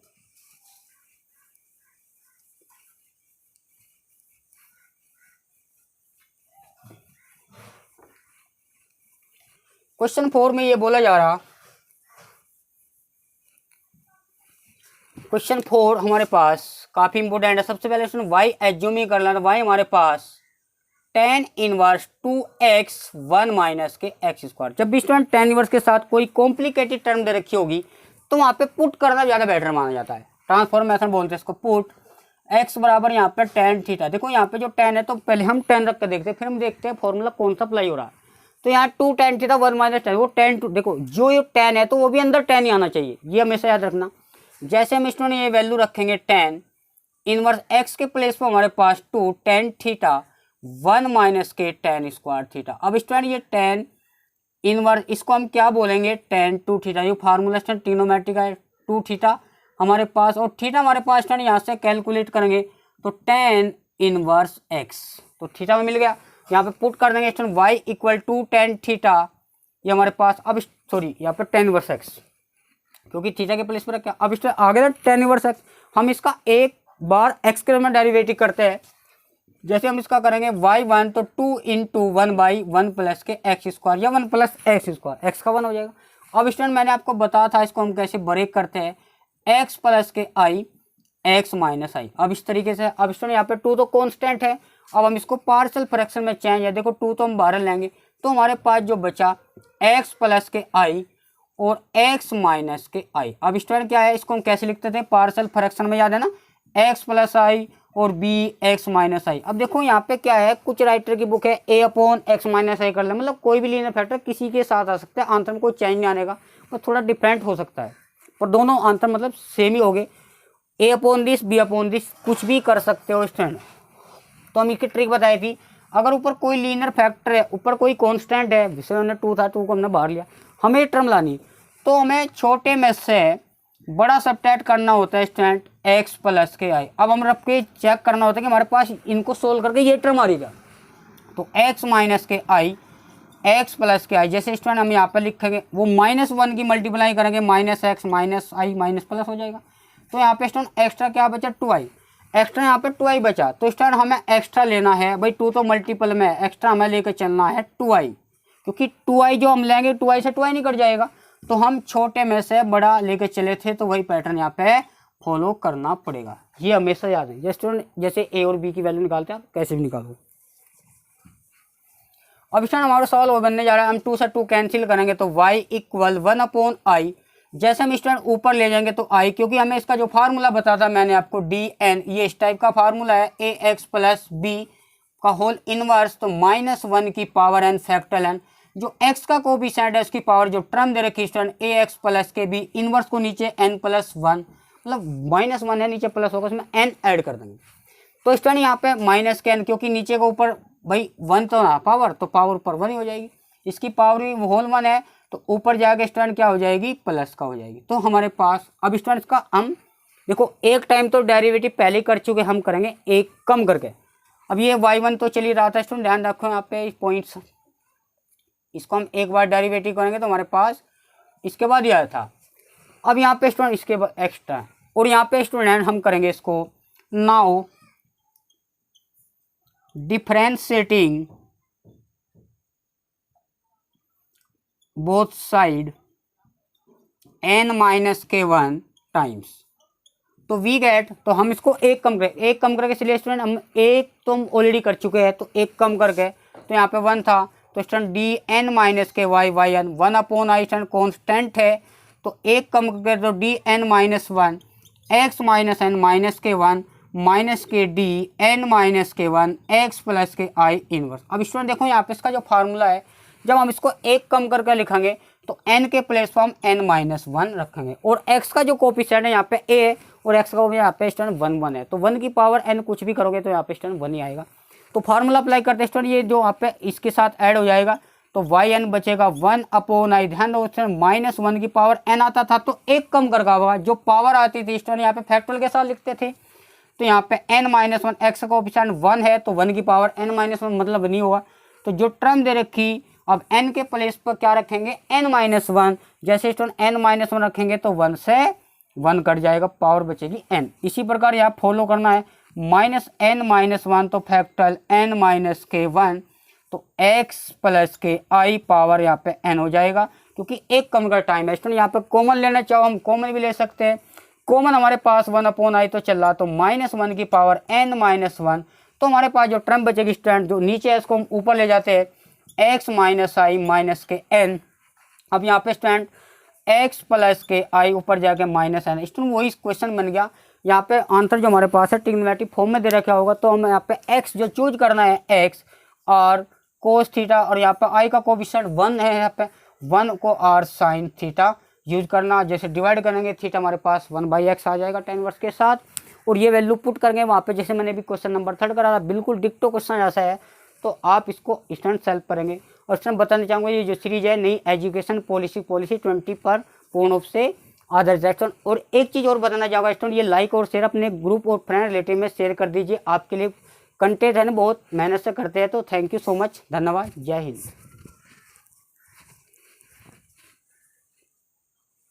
क्वेश्चन 4 में ये बोला जा रहा, क्वेश्चन 4 हमारे पास काफी इंपॉर्टेंट है। सबसे पहले स्टूडेंट y एज्यूम कर लेना, y हमारे पास tan इनवर्स 2x 1 माइनस के x स्क्वायर। जब भी स्टूडेंट tan इनवर्स के साथ कोई कॉम्प्लिकेटेड टर्म दे रखी होगी तो वहाँ पे पुट करना ज़्यादा बेटर माना जाता है, ट्रांसफॉर्म मेथड बोलते हैं इसको, पुट x बराबर यहाँ पे tan थीटा। देखो यहाँ पे जो tan है तो पहले हम tan रख कर देखते हैं, फिर हम देखते हैं फॉर्मूला कौन सा अप्लाई हो रहा है। तो यहाँ 2 tan थीटा 1 माइनस टेन, वो tan 2 देखो जो ये tan है तो वो भी अंदर tan ही आना चाहिए, ये हमेशा याद रखना। जैसे हम स्टूडेंट ये वैल्यू रखेंगे tan इनवर्स x के प्लेस पर हमारे पास 2 tan थीटा 1 माइनस के tan स्क्वायर थीटा। अब स्टूडेंट ये tan इनवर्स इसको हम क्या बोलेंगे, tan 2 थीटा। ये फार्मूला स्टूडेंट ट्रिग्नोमेट्री का है, 2 थीटा हमारे पास, और थीटा हमारे पास स्टूडेंट यहाँ से कैलकुलेट करेंगे तो tan इनवर्स x, तो थीटा में मिल गया। यहाँ पे पुट कर देंगे student y equal to tan theta, ये हमारे पास अब सॉरी यहाँ पे tan इनवर्स x, क्योंकि थीटा के प्लेस पर क्या। अब स्टूडेंट आगे tan इनवर्स x, हम इसका एक बार x के में डेरिवेटिव करते हैं। जैसे हम इसका करेंगे y1 तो 2 इंटू 1/1 प्लस के एक्स स्क्वायर या 1 प्लस एक्स स्क्वायर, एक्स का 1 हो जाएगा। अब स्टूडेंट मैंने आपको बताया था इसको हम कैसे ब्रेक करते हैं, x प्लस के i x माइनस आई। अब इस तरीके से, अब स्टूडेंट यहाँ पे 2 तो कांस्टेंट है, अब हम इसको पार्शियल फ्रैक्शन में चेंज है, देखो 2 तो हम बाहर लेंगे तो हमारे पास जो बचा x प्लस के i और x माइनस के i। अब स्टूडेंट क्या है, इसको हम कैसे लिखते थे पार्शियल फ्रैक्शन में, याद है ना, x प्लस आई और b x माइनस आई। अब देखो यहाँ पे क्या है, कुछ राइटर की बुक है a अपॉन x माइनस आई कर ले, मतलब कोई भी लीनियर फैक्टर किसी के साथ आ सकता है, आंसर में कोई चेंज नहीं आने का, तो थोड़ा डिफरेंट हो सकता है, पर दोनों आंसर मतलब सेम ही हो गए। a upon this b upon this कुछ भी कर सकते हो स्टूडेंट। तो हम इसकी ट्रिक बताई थी, अगर ऊपर कोई लीनियर फैक्टर है, ऊपर कोई कांस्टेंट है, जैसे हमने 2 था 2 को हमने बाहर लिया, हमें टर्म लानी, तो हमें छोटे में से बड़ा सबट्रैक्ट करना होता है स्टूडेंट x प्लस के आई। अब हम रख के चेक करना होता है कि हमारे पास इनको सोल्व करके ये टर्म आ रही है, तो x माइनस के आई x प्लस के आई, जैसे स्टूडेंट हम यहाँ पे लिखेंगे वो -1 की मल्टीप्लाई करेंगे माइनस एक्स माइनस आई माइनस प्लस हो जाएगा। तो यहाँ पे स्टूडेंट एक्स्ट्रा क्या बचा 2i, एक्स्ट्रा यहाँ पे 2i बचा, तो स्टूडेंट हमें एक्स्ट्रा लेना है भाई, 2 तो मल्टीपल में, एक्स्ट्रा हमें लेकर चलना है 2i, क्योंकि 2i जो हम लेंगे 2i से 2i नहीं कट जाएगा, तो हम छोटे में से बड़ा लेकर चले थे, तो वही पैटर्न यहाँ पे फॉलो करना पड़ेगा, ये हमेशा याद है। स्टूडेंट जैसे a और b की वैल्यू निकालते हैं, आप कैसे भी निकालो। अब स्टूडेंट हमारा सवाल वो बनने जा रहा है, हम 2 से 2 कैंसिल करेंगे तो y इक्वल 1 अपॉन आई। जैसे हम स्टूडेंट ऊपर ले जाएंगे तो i, क्योंकि हमें इसका जो फार्मूला बताया था मैंने आपको dn, ये इस टाइप का फार्मूला है ax प्लस b का होल इनवर्स, तो -1 की पावर n फैक्टर n, जो x का कोफिशिएंट है उसकी पावर जो टर्म दे रखी स्टूडेंट ax प्लस के b, इनवर्स को नीचे n प्लस 1, मतलब -1 है नीचे प्लस होगा, उसमें n ऐड कर देंगे। तो स्टूडेंट यहाँ पे माइनस के n, क्योंकि नीचे को ऊपर भाई 1 तो ना पावर, तो पावर ऊपर 1 ही हो जाएगी, इसकी पावर भी होल 1 है, तो ऊपर जाके स्टूडेंट क्या हो जाएगी प्लस का हो जाएगी। तो हमारे पास अब स्टूडेंट इसका हम देखो एक टाइम तो डेरिवेटिव पहले ही कर चुके, हम करेंगे एक कम करके। अब ये y1 तो चल ही रहा था स्टूडेंट, ध्यान रखो यहाँ पे पॉइंट्स, इसको हम एक बार डेरिवेटिव करेंगे तो हमारे पास इसके बाद यह था। अब यहाँ पे स्टूडेंट इसके बाद एक्स्ट्रा, और यहाँ पे स्टूडेंट हम करेंगे इसको now differentiating both side n minus k 1 times, तो वी गेट, तो हम इसको एक कम करें, एक कम करके इसलिए स्टूडेंट हम एक तो हम ऑलरेडी कर चुके हैं, तो एक कम करके, तो यहाँ पे 1 था, तो student d n minus k y y n 1 upon i student constant है, तो एक कम करके तो d n minus 1 x minus n minus k 1 minus के D n minus k 1 x plus के आई इनवर्स। अब स्टूडेंट देखो यहाँ पे इसका जो फार्मूला है, जब हम इसको एक कम करके लिखेंगे तो n के प्लेस पर हम n माइनस 1 रखेंगे, और x का जो कोफिशिएंट है यहाँ पे a और x का यहाँ पे स्टूडेंट 1 1 है, तो 1 की पावर n कुछ भी करोगे तो यहाँ पे स्टूडेंट 1 ही आएगा। तो फार्मूला अप्लाई करते स्टूडेंट, ये जो यहाँ पे इसके साथ ऐड हो जाएगा, तो वाई एन बचेगा 1 अपॉन आई, ध्यान दो -1 की पावर n आता था तो एक कम करके होगा, जो पावर आती थी स्टूडेंट यहाँ पे फैक्टोरियल के साथ लिखते थे, तो यहाँ पे n माइनस 1 एक्स का कोफिशिएंट 1 है, तो 1 की पावर n माइनस 1 मतलब नहीं होगा, तो जो टर्म दे रखी अब n के प्लेस पर क्या रखेंगे n माइनस 1, जैसे स्टूडेंट n माइनस 1 रखेंगे तो 1 से 1 कट जाएगा, पावर बचेगी n। इसी प्रकार यहाँ फॉलो करना है -n माइनस 1 तो फैक्टल n माइनस के 1, तो x प्लस के आई पावर यहाँ पे n हो जाएगा, क्योंकि एक कम का टाइम है स्टूडेंट। यहाँ पे कॉमन लेना चाहो हम कॉमन भी ले सकते हैं, कॉमन हमारे पास 1 अपॉन आई तो चल रहा, तो -1 की पावर n माइनस 1, तो हमारे पास जो टर्म बचेगी स्टूडेंट, जो नीचे है इसको हम ऊपर ले जाते हैं x माइनस आई माइनस के n। अब यहाँ पे स्टूडेंट x प्लस के आई ऊपर जाके माइनस n, स्टूडेंट वही क्वेश्चन बन गया। यहाँ पे आंसर जो हमारे पास है ट्रिग्नोमेट्रिक फॉर्म में दे रखा होगा, तो हमें यहाँ पे x जो चूज करना है x और कोस थीटा, और यहाँ पे आई का कोफिशिएंट 1 है, यहाँ पे 1 को r साइन थीटा यूज करना। जैसे डिवाइड करेंगे थीटा हमारे पास 1/x आ जाएगा tan इनवर्स के साथ, और ये वैल्यू पुट करेंगे वहाँ पे, जैसे मैंने भी क्वेश्चन नंबर 3 करा था, बिल्कुल डिक्टो क्वेश्चन ऐसा है। तो आप इसको इंस्टेंट सॉल्व करेंगे। और इसमें बताना चाहूँगा ये जो सीरीज है नई एजुकेशन पॉलिसी 20 पर पूर्ण रूप से आदर्श एक्शन। और एक चीज़ और बताना चाहूँगा स्टूडेंट, ये लाइक और शेयर अपने ग्रुप और फ्रेंड रिलेटिव में शेयर कर दीजिए। आपके लिए कंटेंट है ना बहुत मेहनत से करते हैं। तो थैंक यू सो मच, धन्यवाद, जय हिंद।